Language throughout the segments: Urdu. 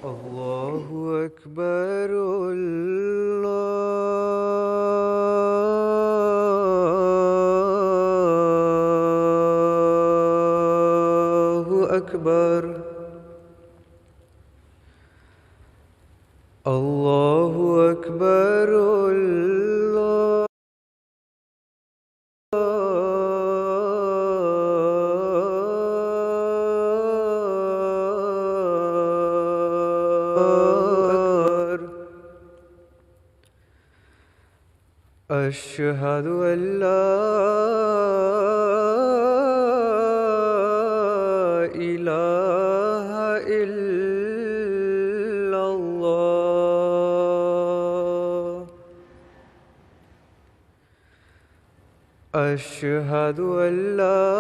الله أكبر الله أكبر الله أكبر أشهد أن لا إله إلا الله أشهد أن لا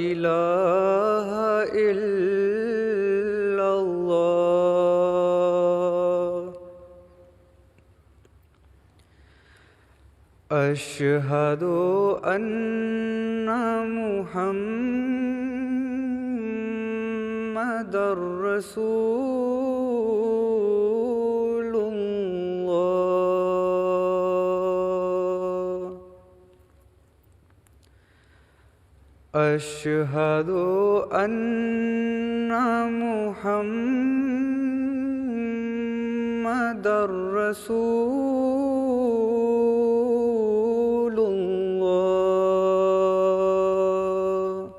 إله إلا الله أشهد أن محمدًا رسول الله أشهد أن محمدًا رسول الله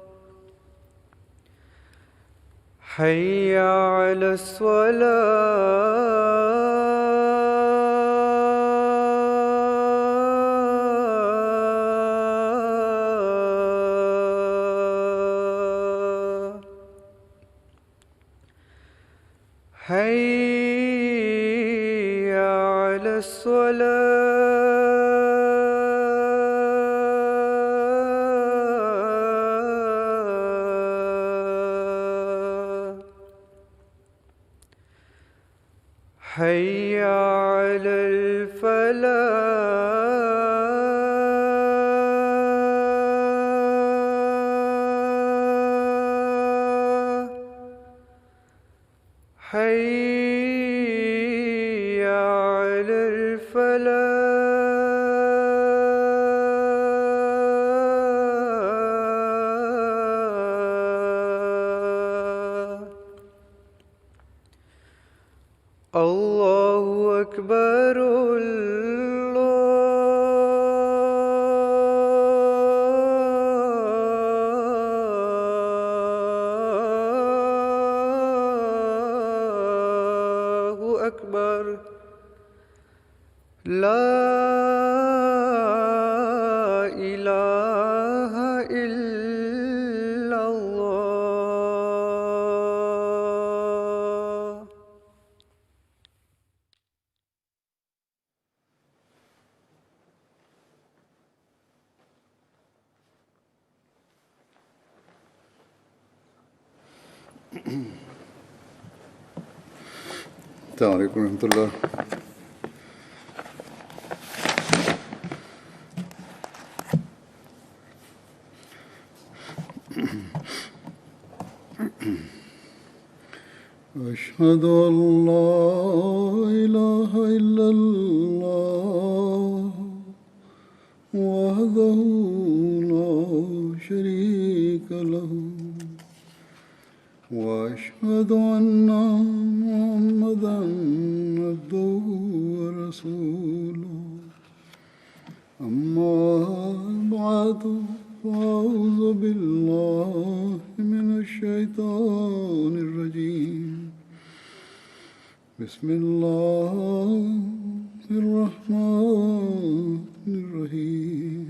حي على الصلاة حي على الصلاة حي على الفلاح حي على الفلاح الله أكبر الله أكبر لا إله إلا الله السلام علیکم ورحمۃ اللہ. أشهد أن لا إله إلا الله وحده لا شريك له وأشهد أن محمدًا عبده ورسوله أما بعد فأعوذ بالله من الشيطان الرجيم بسم الله الرحمن الرحيم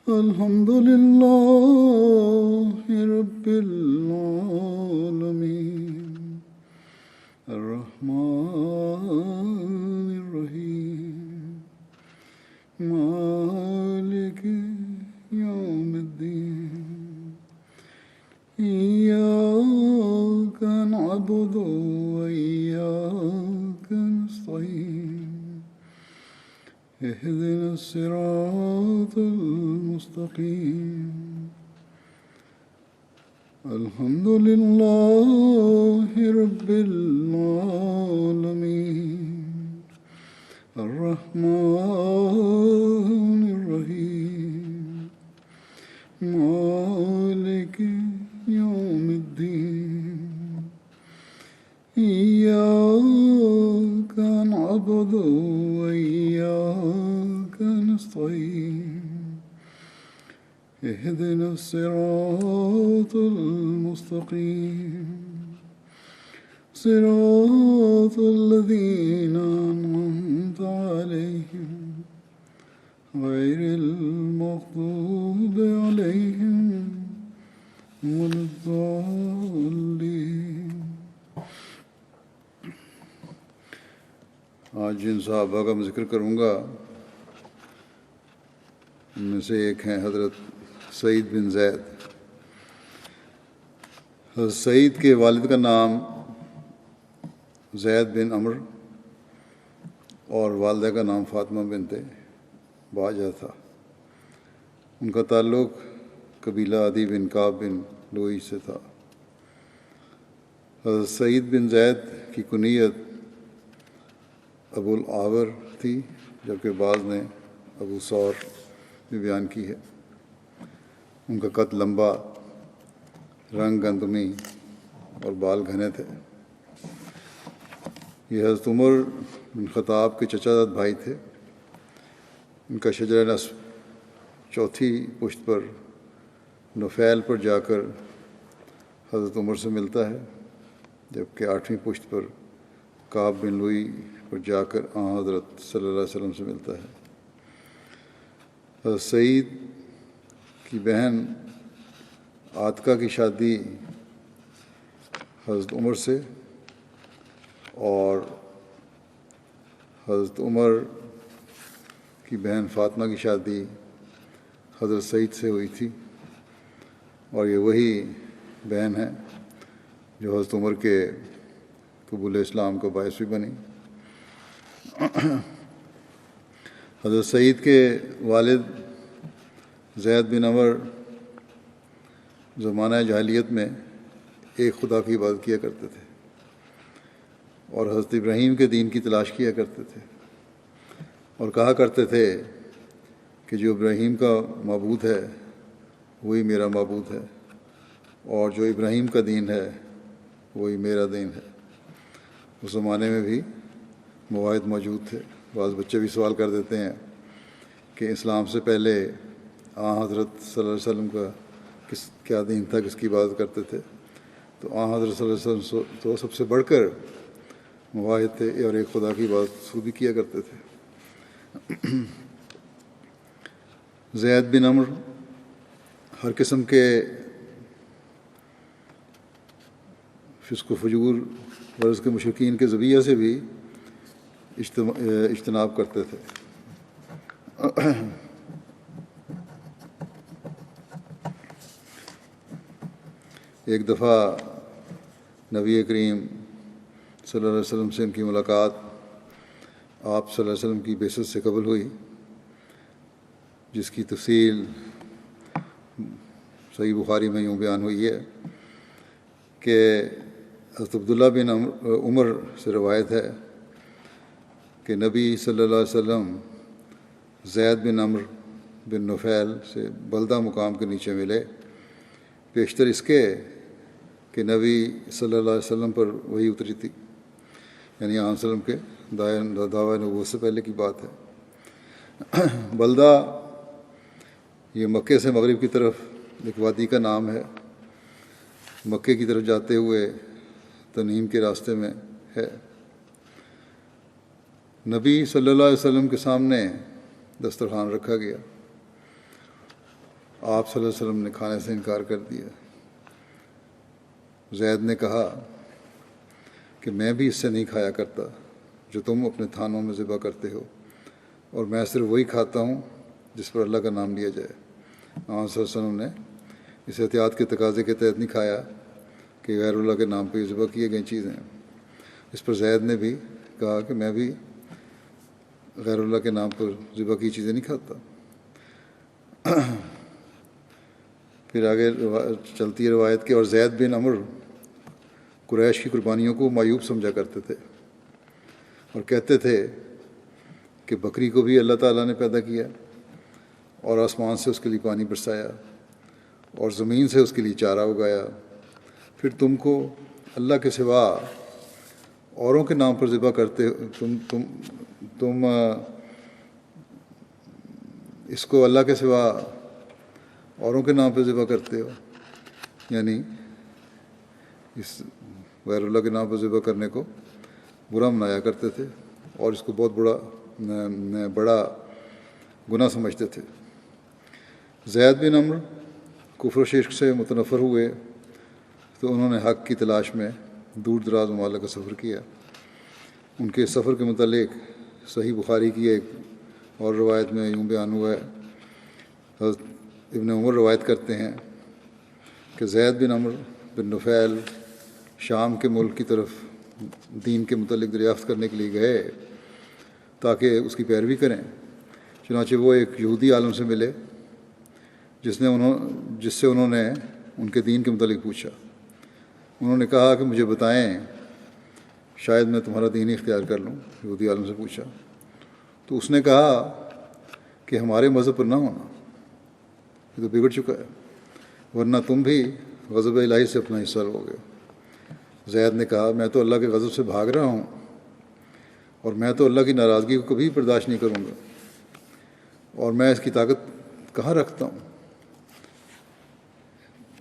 الحمد لله رب العالمين الرحمن الرحيم مالك يوم الدين إياك نعبد وإياك نستعين اهدنا الصراط المستقيم الحمد لله رب العالمين الرحمن الرحيم مالك يوم الدين إياك نعبد وإياك نستعين اهدنا الصراط المستقيم صراط الذين أنعمت عليهم غير المغضوب عليهم ولا الضالين. آج جن صحابہ کا میں ذکر کروں گا ان میں سے ایک ہیں حضرت سعید بن زید. حضرت سعید کے والد کا نام زید بن عمر اور والدہ کا نام فاطمہ بنت باجہ تھا. ان کا تعلق قبیلہ عدی بن کعب بن لوئی سے تھا. حضرت سعید بن زید کی کنیت ابو العاور تھی، جبکہ بعض نے ابو ثور بھی بیان کی ہے. ان کا قد لمبا، رنگ گندمی اور بال گھنے تھے. یہ حضرت عمر بن خطاب کے چچا زاد بھائی تھے. ان کا شجرہ نسب چوتھی پشت پر نفیل پر جا کر حضرت عمر سے ملتا ہے، جبکہ 8ویں پشت پر کعب بن لوئی پر جا کر حضرت صلی اللہ علیہ وسلم سے ملتا ہے. حضرت سعید کی بہن عاتکہ کی شادی حضرت عمر سے اور حضرت عمر کی بہن فاطمہ کی شادی حضرت سعید سے ہوئی تھی، اور یہ وہی بہن ہے جو حضرت عمر کے قبول اسلام کا باعث بھی بنی. حضرت سعید کے والد زید بن عمر زمانہ جاہلیت میں ایک خدا کی عبادت کیا کرتے تھے اور حضرت ابراہیم کے دین کی تلاش کیا کرتے تھے، اور کہا کرتے تھے کہ جو ابراہیم کا معبود ہے وہی میرا معبود ہے، اور جو ابراہیم کا دین ہے وہی میرا دین ہے. اس زمانے میں بھی مواحد موجود تھے. بعض بچے بھی سوال کر دیتے ہیں کہ اسلام سے پہلے حضرت صلی اللہ علیہ وسلم کا کیا دین تھا، کس کی عبادت کرتے تھے. تو حضرت صلی اللہ علیہ وسلم تو سب سے بڑھ کر مواحد تھے اور ایک خدا کی عبادت خود بھی کیا کرتے تھے. زید بن عمر ہر قسم کے فسق و فجور ورز کے مشرکین کے ذریعہ سے بھی اجتناب کرتے تھے. ایک دفعہ نبی کریم صلی اللہ علیہ وسلم سے ان کی ملاقات آپ صلی اللہ علیہ وسلم کی بعثت سے قبل ہوئی، جس کی تفصیل صحیح بخاری میں یوں بیان ہوئی ہے کہ حضرت عبداللہ بن عمر سے روایت ہے کہ نبی صلی اللہ علیہ وسلم زید بن عمر بن نفیل سے بلدہ مقام کے نیچے ملے، بیشتر اس کے کہ نبی صلی اللہ علیہ وسلم پر وہی اتری تھی، یعنی علیہ وسلم کے دعویٰ نبوت سے پہلے کی بات ہے. بلدہ یہ مکے سے مغرب کی طرف ایک وادی کا نام ہے. مکے کی طرف جاتے ہوئے تنعیم کے راستے میں ہے. نبی صلی اللہ علیہ وسلم کے سامنے دسترخوان رکھا گیا. آپ صلی اللہ علیہ وسلم نے کھانے سے انکار کر دیا. زید نے کہا کہ میں بھی اس سے نہیں کھایا کرتا جو تم اپنے تھانوں میں ذبح کرتے ہو، اور میں صرف وہی کھاتا ہوں جس پر اللہ کا نام لیا جائے. آپ صلی اللہ علیہ وسلم نے اس احتیاط کے تقاضے کے تحت نہیں کھایا کہ غیر اللہ کے نام پہ ذبح کیے گئی چیزیں. اس پر زید نے بھی کہا کہ میں بھی غیر اللہ کے نام پر ذبح کی چیزیں نہیں کھاتا۔ پھر آگے چلتی ہے روایت کہ اور زید بن عمر قریش کی قربانیوں کو معیوب سمجھا کرتے تھے اور کہتے تھے کہ بکری کو بھی اللہ تعالیٰ نے پیدا کیا اور آسمان سے اس کے لیے پانی برسایا اور زمین سے اس کے لیے چارہ اگایا، پھر تم کو اللہ کے سوا اوروں کے نام پر ذبح کرتے تم اس کو اللہ کے سوا اوروں کے نام پہ ذبح کرتے ہو، یعنی اس غیر اللہ کے نام پر ذبح کرنے کو برا منایا کرتے تھے اور اس کو بہت بڑا گناہ سمجھتے تھے۔ زید بن عمر کفر و شرک سے متنفر ہوئے تو انہوں نے حق کی تلاش میں دور دراز ممالک کا سفر کیا۔ ان کے سفر کے متعلق صحیح بخاری کی ایک اور روایت میں یوں بیان ہوا ہے، حضرت ابن عمر روایت کرتے ہیں کہ زید بن عمر بن نفیل شام کے ملک کی طرف دین کے متعلق دریافت کرنے کے لیے گئے تاکہ اس کی پیروی کریں۔ چنانچہ وہ ایک یہودی عالم سے ملے جس سے انہوں نے ان کے دین کے متعلق پوچھا۔ انہوں نے کہا کہ مجھے بتائیں، شاید میں تمہارا دین ہی اختیار کر لوں۔ یہودی عالم سے پوچھا تو اس نے کہا کہ ہمارے مذہب پر نہ ہونا، یہ تو بگڑ چکا ہے، ورنہ تم بھی غضب الہی سے اپنا حصہ لو گے۔ زید نے کہا میں تو اللہ کے غضب سے بھاگ رہا ہوں اور میں تو اللہ کی ناراضگی کو کبھی برداشت نہیں کروں گا، اور میں اس کی طاقت کہاں رکھتا ہوں۔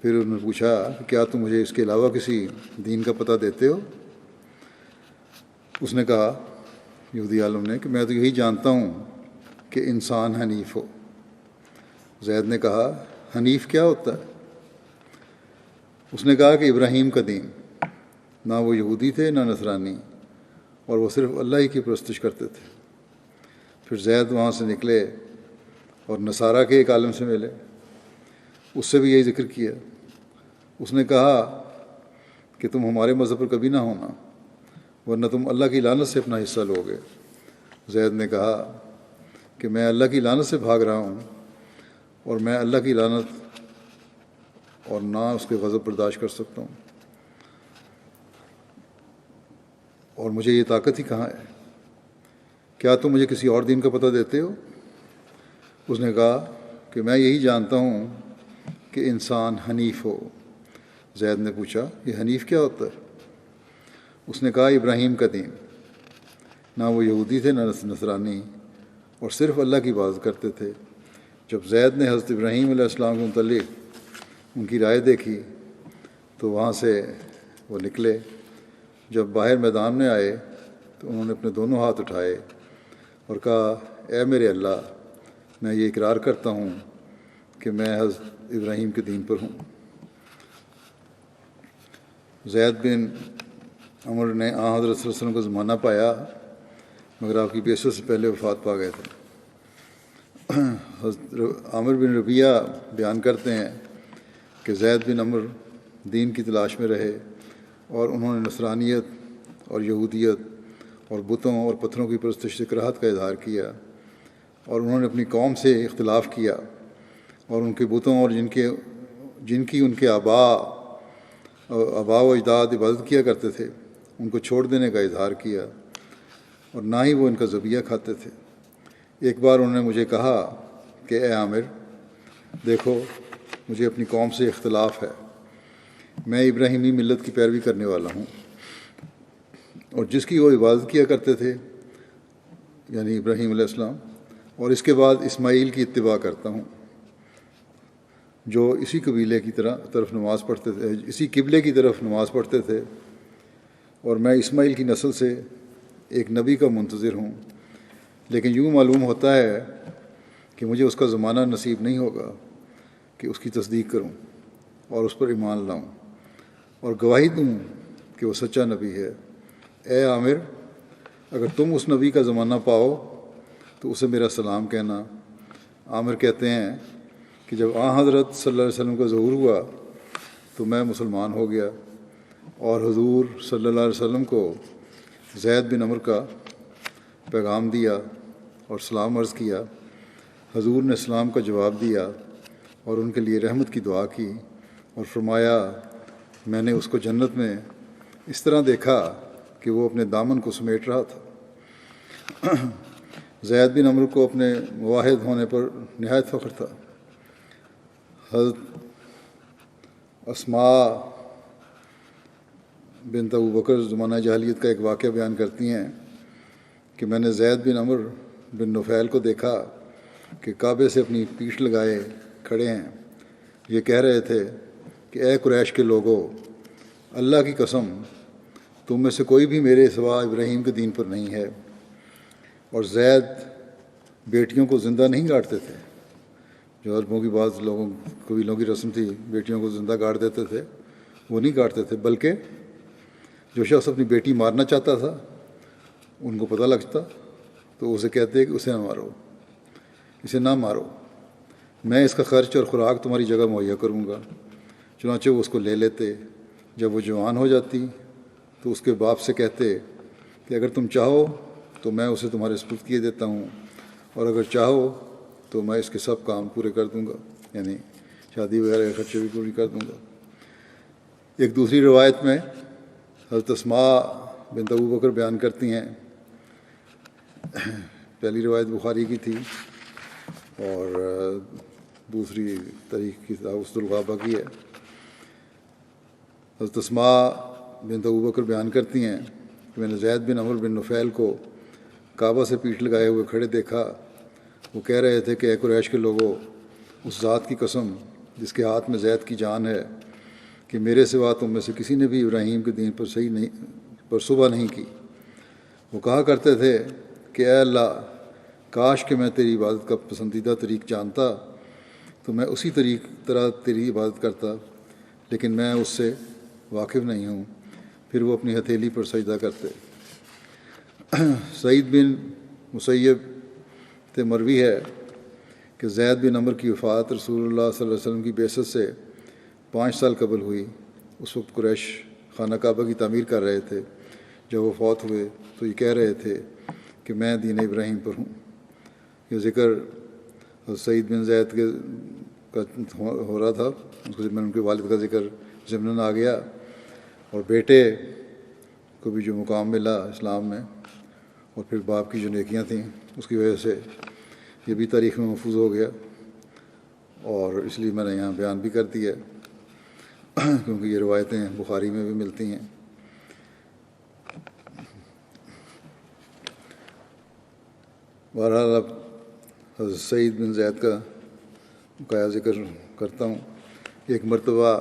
پھر انہوں نے پوچھا کہ کیا تم مجھے اس کے علاوہ کسی دین کا پتہ دیتے ہو؟ اس نے کہا، یہودی عالم نے، کہ میں تو یہی جانتا ہوں کہ انسان حنیف ہو۔ زید نے کہا حنیف کیا ہوتا ہے؟ اس نے کہا کہ ابراہیم کا دین، نہ وہ یہودی تھے نہ نصرانی، اور وہ صرف اللہ ہی کی پرستش کرتے تھے۔ پھر زید وہاں سے نکلے اور نصارہ کے ایک عالم سے ملے، اس سے بھی یہی ذکر کیا۔ اس نے کہا کہ تم ہمارے مذہب پر کبھی نہ ہونا، ورنہ تم اللہ کی لعنت سے اپنا حصہ لو گے۔ زید نے کہا کہ میں اللہ کی لعنت سے بھاگ رہا ہوں اور میں اللہ کی لعنت اور نہ اس کے غضب برداشت کر سکتا ہوں، اور مجھے یہ طاقت ہی کہاں ہے؟ کیا تم مجھے کسی اور دین کا پتہ دیتے ہو؟ اس نے کہا کہ میں یہی جانتا ہوں کہ انسان حنیف ہو۔ زید نے پوچھا یہ حنیف کیا ہوتا ہے؟ اس نے کہا ابراہیم کا دین، نہ وہ یہودی تھے نہ نصرانی، اور صرف اللہ کی عبادت کرتے تھے۔ جب زید نے حضرت ابراہیم علیہ السلام کے متعلق ان کی رائے دیکھی تو وہاں سے وہ نکلے۔ جب باہر میدان میں آئے تو انہوں نے اپنے دونوں ہاتھ اٹھائے اور کہا اے میرے اللہ، میں یہ اقرار کرتا ہوں کہ میں حضرت ابراہیم کے دین پر ہوں۔ زید بن عمر نے حضرت صلی اللہ علیہ وسلم کا زمانہ پایا، مگر آپ کی بعثت سے پہلے وفات پا گئے تھے۔ حضرت عامر بن ربیہ بیان کرتے ہیں کہ زید بن عمر دین کی تلاش میں رہے اور انہوں نے نصرانیت اور یہودیت اور بتوں اور پتھروں کی پرستش سے کراہت کا اظہار کیا، اور انہوں نے اپنی قوم سے اختلاف کیا اور ان کے بتوں اور جن کی ان کے آباء و اجداد عبادت کیا کرتے تھے ان کو چھوڑ دینے کا اظہار کیا، اور نہ ہی وہ ان کا ذبیحہ کھاتے تھے۔ ایک بار انہوں نے مجھے کہا کہ اے عامر، دیکھو مجھے اپنی قوم سے اختلاف ہے، میں ابراہیمی ملت کی پیروی کرنے والا ہوں، اور جس کی وہ عبادت کیا کرتے تھے یعنی ابراہیم علیہ السلام، اور اس کے بعد اسماعیل کی اتباع کرتا ہوں جو اسی قبیلے کی طرف نماز پڑھتے تھے، اسی قبلے کی طرف نماز پڑھتے تھے، اور میں اسماعیل کی نسل سے ایک نبی کا منتظر ہوں، لیکن یوں معلوم ہوتا ہے کہ مجھے اس کا زمانہ نصیب نہیں ہوگا کہ اس کی تصدیق کروں اور اس پر ایمان لاؤں اور گواہی دوں کہ وہ سچا نبی ہے۔ اے عامر، اگر تم اس نبی کا زمانہ پاؤ تو اسے میرا سلام کہنا۔ عامر کہتے ہیں کہ جب حضرت صلی اللہ علیہ وسلم کا ظہور ہوا تو میں مسلمان ہو گیا اور حضور صلی اللہ علیہ وسلم کو زید بن عمر کا پیغام دیا اور سلام عرض کیا۔ حضور نے سلام کا جواب دیا اور ان کے لیے رحمت کی دعا کی اور فرمایا میں نے اس کو جنت میں اس طرح دیکھا کہ وہ اپنے دامن کو سمیٹ رہا تھا۔ زید بن عمرو کو اپنے مواحد ہونے پر نہایت فخر تھا۔ حضرت اسماء بنت ابو بکر زمانہ جاہلیت کا ایک واقعہ بیان کرتی ہیں کہ میں نے زید بن عمرو بن نفیل کو دیکھا کہ کعبے سے اپنی پیٹھ لگائے کھڑے ہیں۔ یہ کہہ رہے تھے کہ اے قریش کے لوگوں، اللہ کی قسم تم میں سے کوئی بھی میرے سوا ابراہیم کے دین پر نہیں ہے۔ اور زید بیٹیوں کو زندہ نہیں گاڑتے تھے، جو عربوں کی بعض لوگوں قبیلوں کی رسم تھی، بیٹیوں کو زندہ گاڑ دیتے تھے، وہ نہیں گاڑتے تھے، بلکہ جو شخص اپنی بیٹی مارنا چاہتا تھا ان کو پتہ لگتا تو اسے کہتے کہ اسے نہ مارو، میں اس کا خرچ اور خوراک تمہاری جگہ مہیا کروں گا۔ چنانچہ وہ اس کو لے لیتے۔ جب وہ جوان ہو جاتی تو اس کے باپ سے کہتے کہ اگر تم چاہو تو میں اسے تمہارے سپرد کیے دیتا ہوں، اور اگر چاہو تو میں اس کے سب کام پورے کر دوں گا، یعنی شادی وغیرہ کے خرچے بھی پوری کر دوں گا۔ ایک دوسری روایت میں حضرت اسماء بنت ابو بکر بیان کرتی ہیں، پہلی روایت بخاری کی تھی اور دوسری تاریخ کی اسد الغابہ کی ہے۔ حضرت اسماء بنت ابو بکر بیان کرتی ہیں کہ میں نے زید بن عمرو بن نفیل کو کعبہ سے پیٹھ لگائے ہوئے کھڑے دیکھا۔ وہ کہہ رہے تھے کہ اے قریش کے لوگوں، اس ذات کی قسم جس کے ہاتھ میں زید کی جان ہے کہ میرے سوا تم میں سے کسی نے بھی ابراہیم کے دین پر صبح نہیں کی۔ وہ کہا کرتے تھے کہ اے اللہ، کاش کہ میں تیری عبادت کا پسندیدہ طریق جانتا تو میں اسی طرح تیری عبادت کرتا، لیکن میں اس سے واقف نہیں ہوں۔ پھر وہ اپنی ہتھیلی پر سجدہ کرتے۔ سعید بن مسیب سے مروی ہے کہ زید بن عمرو کی وفات رسول اللہ صلی اللہ علیہ وسلم کی بعثت سے 5 سال قبل ہوئی۔ اس وقت قریش خانہ کعبہ کی تعمیر کر رہے تھے۔ جب وہ فوت ہوئے تو یہ کہہ رہے تھے کہ میں دین ابراہیم پر ہوں۔ یہ ذکر سعید بن زید کا ہو رہا تھا، اس کو ان کے والد کا ذکر ضمناً آ گیا، اور بیٹے کو بھی جو مقام ملا اسلام میں، اور پھر باپ کی جو نیکیاں تھیں اس کی وجہ سے یہ بھی تاریخ میں محفوظ ہو گیا، اور اس لیے میں نے یہاں بیان بھی کر دیا کیونکہ یہ روایتیں بخاری میں بھی ملتی ہیں۔ بہرحال اب حضرت سعید بن زید کا ذکر کرتا ہوں۔ ایک مرتبہ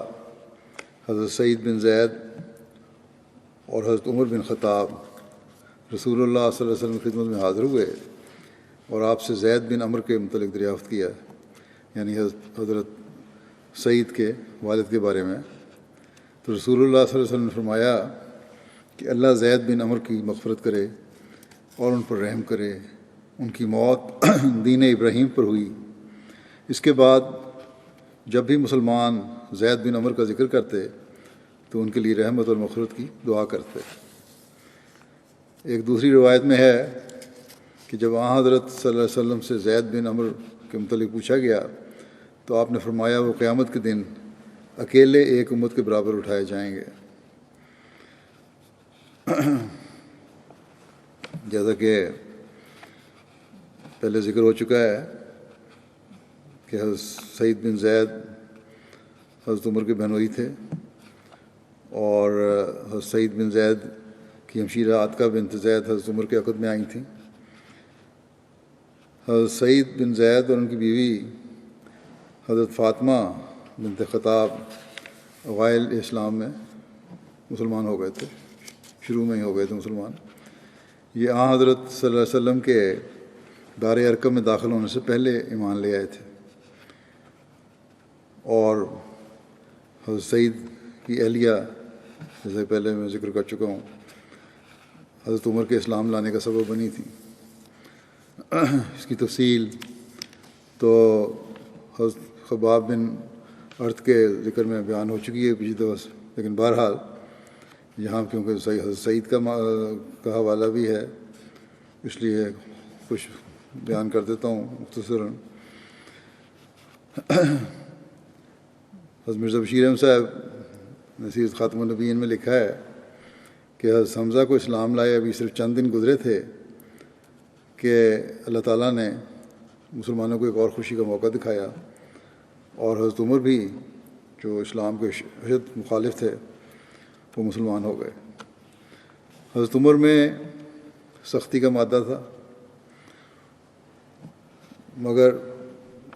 حضرت سعید بن زید اور حضرت عمر بن خطاب رسول اللہ صلی اللہ علیہ وسلم کی خدمت میں حاضر ہوئے اور آپ سے زید بن عمرو کے متعلق دریافت کیا، یعنی حضرت سعید کے والد کے بارے میں۔ تو رسول اللہ صلی اللہ علیہ وسلم نے فرمایا کہ اللہ زید بن عمرو کی مغفرت کرے اور ان پر رحم کرے، ان کی موت دین ابراہیم پر ہوئی۔ اس کے بعد جب بھی مسلمان زید بن عمرو کا ذکر کرتے تو ان کے لیے رحمت اور مغفرت کی دعا کرتے۔ ایک دوسری روایت میں ہے کہ جب حضرت صلی اللہ علیہ وسلم سے زید بن عمرو کے متعلق پوچھا گیا تو آپ نے فرمایا وہ قیامت کے دن اکیلے ایک امت کے برابر اٹھائے جائیں گے۔ جیسا کہ پہلے ذکر ہو چکا ہے کہ حضرت سعید بن زید حضرت عمر کے بہنوئی تھے، اور حضرت سعید بن زید کی ہمشیرہ عاتقہ بنت زید حضرت عمر کے عقد میں آئی تھیں۔ حضرت سعید بن زید اور ان کی بیوی حضرت فاطمہ بنت خطاب اوائل اسلام میں مسلمان ہو گئے تھے، شروع میں ہی ہو گئے تھے مسلمان۔ یہ حضرت صلی اللہ علیہ وسلم کے دار ارقم میں داخل ہونے سے پہلے ایمان لے آئے تھے، اور حضرت سعید کی اہلیہ جیسے پہلے میں ذکر کر چکا ہوں حضرت عمر کے اسلام لانے کا سبب بنی تھی۔ اس کی تفصیل تو حضرت خباب بن ارت کے ذکر میں بیان ہو چکی ہے پچھلی دفعہ، لیکن بہرحال یہاں کیونکہ حضرت سعید کا حوالہ بھی ہے، اس لیے کچھ بیان کر دیتا ہوں مختصراً۔ حضرت مرزا بشیر احمد صاحب نصیحت خاتم النبیین میں لکھا ہے کہ حضرت حمزہ کو اسلام لائے ابھی صرف چند دن گزرے تھے کہ اللہ تعالیٰ نے مسلمانوں کو ایک اور خوشی کا موقع دکھایا، اور حضرت عمر بھی جو اسلام کے شدید مخالف تھے وہ مسلمان ہو گئے۔ حضرت عمر میں سختی کا مادہ تھا، مگر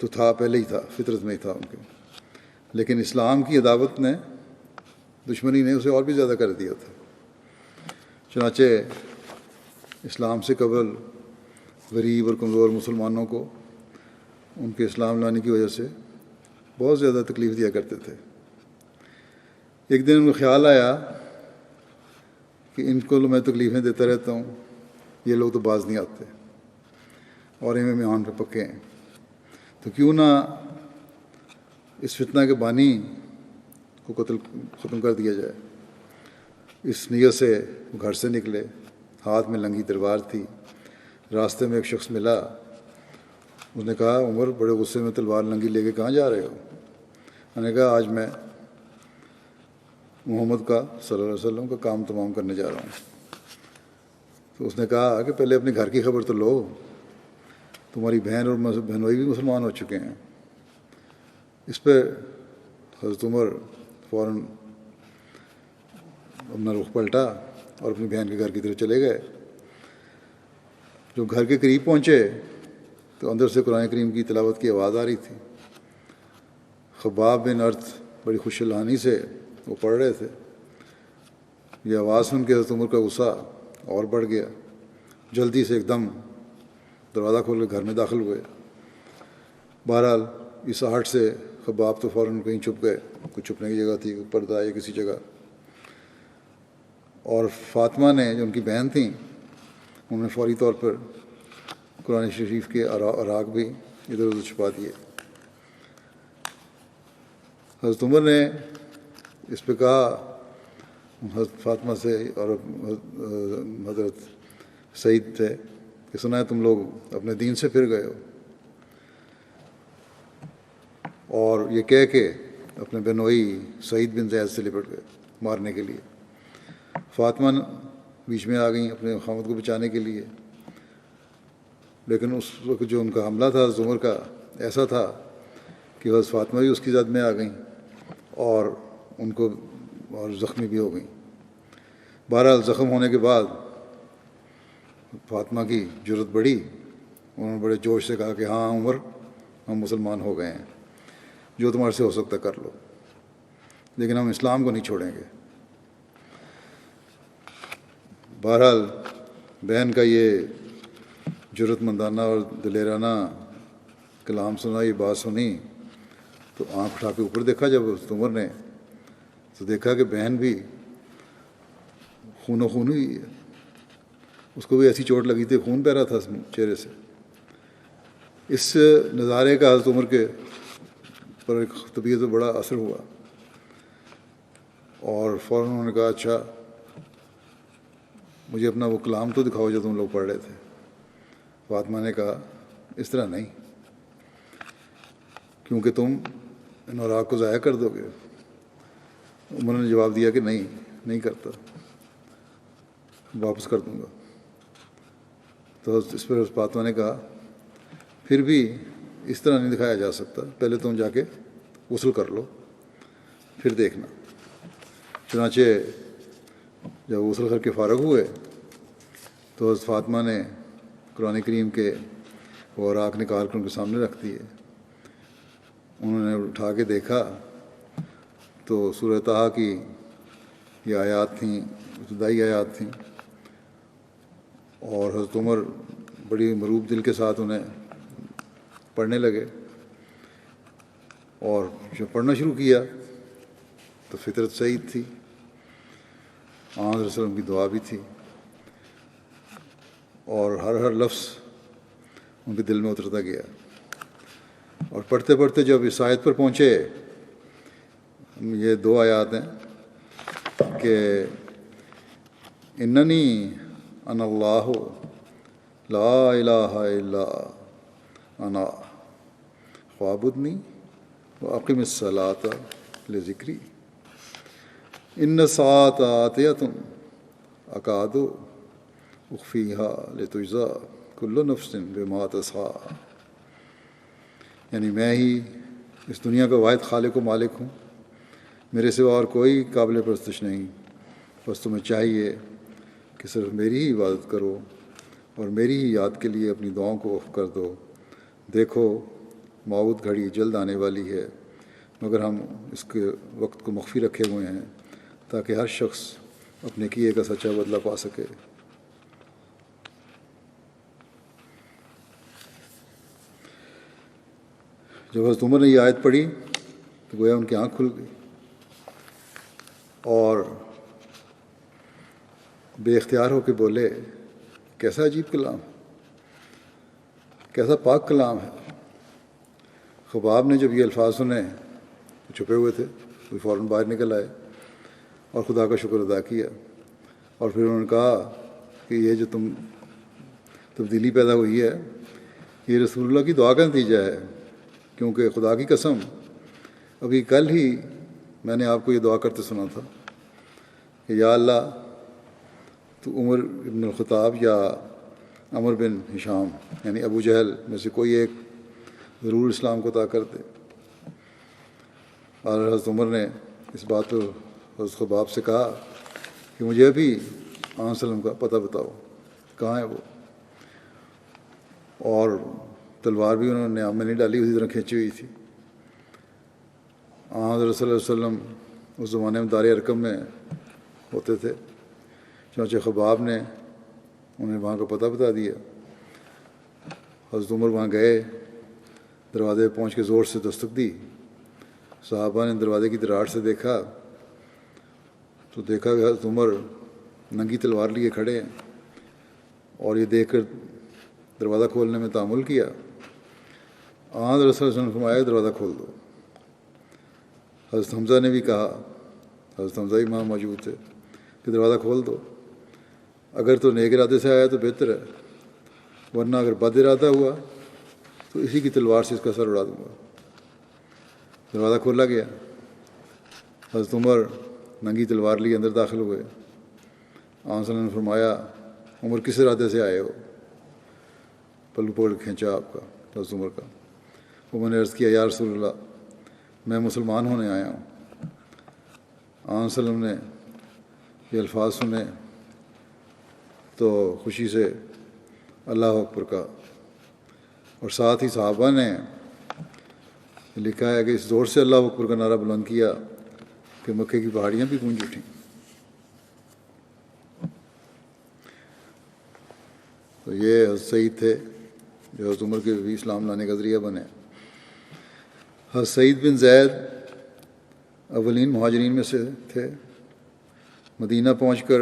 تو تھا پہلے ہی تھا، فطرت میں ہی تھا ان کے، لیکن اسلام کی عداوت نے، دشمنی نے اسے اور بھی زیادہ کر دیا تھا۔ چنانچہ اسلام سے قبل غریب اور کمزور مسلمانوں کو ان کے اسلام لانے کی وجہ سے بہت زیادہ تکلیف دیا کرتے تھے۔ ایک دن ان کو خیال آیا کہ ان کو میں تکلیفیں دیتا رہتا ہوں، یہ لوگ تو باز نہیں آتے اور امام پہ پکے ہیں، تو کیوں نہ اس فتنہ کے بانی کو قتل ختم کر دیا جائے۔ اس نیت سے وہ گھر سے نکلے، ہاتھ میں لنگی تلوار تھی۔ راستے میں ایک شخص ملا، اس نے کہا عمر بڑے غصے میں تلوار لنگی لے کے کہاں جا رہے ہو؟ میں نے کہا آج میں محمد کا صلی اللہ علیہ وسلم کا کام تمام کرنے جا رہا ہوں۔ تو اس نے کہا کہ پہلے اپنے گھر کی خبر تو لو، تمہاری بہن اور بہنوئی بھی مسلمان ہو چکے ہیں۔ اس پہ حضرت عمر فوراً اپنا رخ پلٹا اور اپنی بہن کے گھر کی طرف چلے گئے۔ جب گھر کے قریب پہنچے تو اندر سے قرآن کریم کی تلاوت کی آواز آ رہی تھی۔ خباب بن ارت بڑی خوش الحانی سے وہ پڑھ رہے تھے۔ یہ آواز سن کے حضرت عمر کا غصہ اور بڑھ گیا، جلدی سے ایک دم دروازہ کھول کے گھر میں داخل ہوئے۔ بہرحال اس آہٹ سے خباب تو فوراً کہیں چھپ گئے، کوئی چھپنے کی جگہ تھی، پردہ یا کسی جگہ، اور فاطمہ نے جو ان کی بہن تھیں انہوں نے فوری طور پر قرآن شریف کے اراک بھی ادھر ادھر چھپا دیے۔ حضرت عمر نے اس پہ کہا حضرت فاطمہ سے اور حضرت سعید تھے کہ سنا ہے تم لوگ اپنے دین سے پھر گئے ہو، اور یہ کہہ کے اپنے بنوئی سعید بن زید سے لپٹ گئے مارنے کے لیے۔ فاطمہ بیچ میں آ گئیں اپنے خامد کو بچانے کے لیے، لیکن اس وقت جو ان کا حملہ تھا حضرت عمر کا ایسا تھا کہ حضرت فاطمہ بھی اس کی زد میں آ گئیں اور ان کو اور زخمی بھی ہو گئیں۔ بہرحال زخم ہونے کے بعد فاطمہ کی جرت بڑھی، انہوں نے بڑے جوش سے کہا کہ ہاں عمر، ہم مسلمان ہو گئے ہیں، جو تمہارے سے ہو سکتا کر لو، لیکن ہم اسلام کو نہیں چھوڑیں گے۔ بہرحال بہن کا یہ جرت مندانہ اور دلیرانہ کلام سنا، یہ بات سنی تو آنکھ اٹھا کے اوپر دیکھا جب حضرت عمر نے، تو دیکھا کہ بہن بھی خون و خون ہوئی ہے، اس کو بھی ایسی چوٹ لگی تھی، خون بہ رہا تھا چہرے سے۔ اس نظارے کا حضرت عمر کے پر ایک طبیعت پر بڑا اثر ہوا، اور فوراً انہوں نے کہا اچھا مجھے اپنا وہ کلام تو دکھاؤ جو تم لوگ پڑھ رہے تھے۔ فاطمہ نے کہا اس طرح نہیں، کیونکہ تم ان اوراق کو ضائع کر دو گے۔ عمر نے جواب دیا کہ نہیں کرتا، واپس کر دوں گا۔ تو اس پر فاطمہ نے کہا پھر بھی اس طرح نہیں دکھایا جا سکتا، پہلے تم جا کے غسل کر لو پھر دیکھنا۔ چنانچہ جب غسل کر کے فارغ ہوئے تو حضرت فاطمہ نے قرآن کریم کے وہ اوراق نکال کر ان کے سامنے رکھ دیے۔ انہوں نے اٹھا کے دیکھا تو سورہ طٰہٰ کی یہ آیات تھیں، ابتدائی آیات تھیں، اور حضرت عمر بڑی مروب دل کے ساتھ انہیں پڑھنے لگے، اور جب پڑھنا شروع کیا تو فطرت سعید تھی، آن علیہ وسلم کی دعا بھی تھی، اور ہر لفظ ان کے دل میں اترتا گیا۔ اور پڑھتے پڑھتے جب اس آیت پر پہنچے، یہ 2 آیات ہیں کہ اننی انا اللہ لا الہ الا انا فاعبدنی واقم الصلاۃ لذکری ان الساعۃ آتیۃ اکاد اخفیہا لتجزی کل نفس بما تسعی، یعنی میں ہی اس دنیا کا واحد خالق و مالک ہوں، میرے سوا اور کوئی قابل پرستش نہیں، بس تمہیں چاہیے کہ صرف میری ہی عبادت کرو اور میری ہی یاد کے لیے اپنی دعاؤں کو وقف کر دو۔ دیکھو موعود گھڑی جلد آنے والی ہے، مگر ہم اس کے وقت کو مخفی رکھے ہوئے ہیں تاکہ ہر شخص اپنے کیے کا سچا بدلہ پا سکے۔ جب حضرت عمر نے یہ آیت پڑھی تو گویا ان کی آنکھ کھل گئی اور بے اختیار ہو کے بولے، کیسا عجیب کلام، کیسا پاک کلام ہے۔ خباب نے جب یہ الفاظ سنے، چھپے ہوئے تھے، وہ فوراً باہر نکل آئے اور خدا کا شکر ادا کیا، اور پھر انہوں نے کہا کہ یہ جو تبدیلی پیدا ہوئی ہے یہ رسول اللہ کی دعا کا نتیجہ ہے، کیونکہ خدا کی قسم ابھی کل ہی میں نے آپ کو یہ دعا کرتے سنا تھا کہ یا اللہ تو عمر بن الخطاب یا عمر بن ہشام یعنی ابو جہل میں سے کوئی ایک ضرور اسلام کو عطا کر دے۔ اور حضرت عمر نے اس بات پر حضرت خباب سے کہا کہ مجھے ابھی آن صلی اللہ علیہ وسلم کا پتہ بتاؤ، کہاں ہے وہ؟ اور تلوار بھی انہوں نے نیام میں نہیں ڈالی، اسی طرح کھینچی ہوئی تھی۔ حضرت صلی اللہ علیہ وسلم اس زمانے میں دار ارقم میں ہوتے تھے، چنانچہ خباب نے انہیں وہاں کا پتہ بتا دیا۔ حضرت عمر وہاں گئے، دروازے پہ پہنچ کے زور سے دستک دی۔ صحابہ نے دروازے کی دراڑ سے دیکھا تو دیکھا کہ حضرت عمر ننگی تلوار لیے کھڑے ہیں، اور یہ دیکھ کر دروازہ کھولنے میں تعامل کیا۔ حضرت صلی اللہ علیہ وسلم نے فرمایا دروازہ کھول دو۔ حضرت حمزہ نے بھی کہا، حضرت حمزہ بھی وہاں موجود تھے، کہ دروازہ کھول دو، اگر تو نیک ارادے سے آیا تو بہتر ہے، ورنہ اگر بد ارادہ ہوا تو اسی کی تلوار سے اس کا سر اڑا دوں گا۔ دروازہ کھولا گیا، حضرت عمر ننگی تلوار لیے اندر داخل ہوئے۔ صلی اللہ علیہ وسلم نے فرمایا عمر کس ارادے سے آئے ہو؟ پلو پکڑ کھینچا آپ کا، حضرت عمر کا۔ عمر نے عرض کیا یا رسول اللہ میں مسلمان ہونے آیا ہوں۔ صلی اللہ علیہ وسلم نے یہ الفاظ سنے تو خوشی سے اللہ اکبر کہا، اور ساتھ ہی صحابہ نے لکھا ہے کہ اس زور سے اللہ اکبر کا نعرہ بلند کیا کہ مکے کی پہاڑیاں بھی گونج اٹھیں۔ تو یہ حضرت سعید تھے جو حضرت عمر کے بھی اسلام لانے کا ذریعہ بنے۔ حضرت سعید بن زید اولین مہاجرین میں سے تھے۔ مدینہ پہنچ کر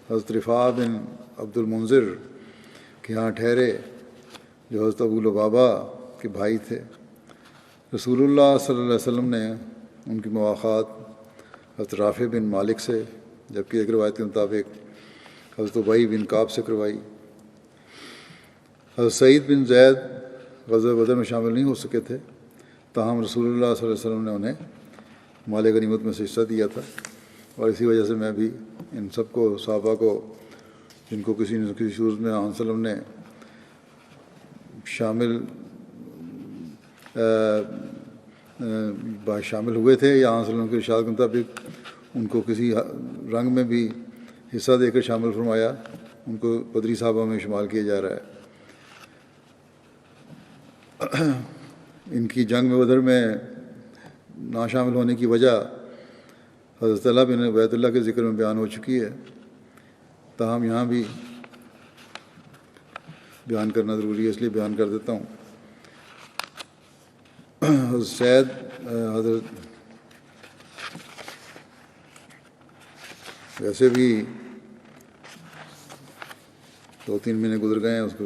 حضرت رفاع بن عبد المنذر کے ہاں ٹھہرے جو حضرت ابو لبابہ کے بھائی تھے۔ رسول اللہ صلی اللہ علیہ وسلم نے ان کی مواخات حضرت رافع بن مالک سے، جبکہ ایک روایت کے مطابق حضرت ابی بن کعب سے کروائی۔ حضرت سعید بن زید غزوہ بدر میں شامل نہیں ہو سکے تھے، تاہم رسول اللہ صلی اللہ علیہ وسلم نے انہیں مال غنیمت میں سے حصہ دیا تھا، اور اسی وجہ سے میں بھی ان سب کو صحابہ کو جن کو کسی نہ کسی صورت میں آن وسلم نے شامل ہوئے تھے یا آن وسلم کے ارشاد کے مطابق ان کو کسی رنگ میں بھی حصہ دے کر شامل فرمایا، ان کو بدری صحابہ میں شمار کیا جا رہا ہے۔ ان کی جنگ میں بدر میں نہ شامل ہونے کی وجہ حضرت طلحہ بن عبید اللہ کے ذکر میں بیان ہو چکی ہے، تاہم یہاں بھی بیان کرنا ضروری ہے، اس لیے بیان کر دیتا ہوں۔ حضرت سید حضرت ویسے بھی 2-3 مہینے گزر گئے ہیں اس کو،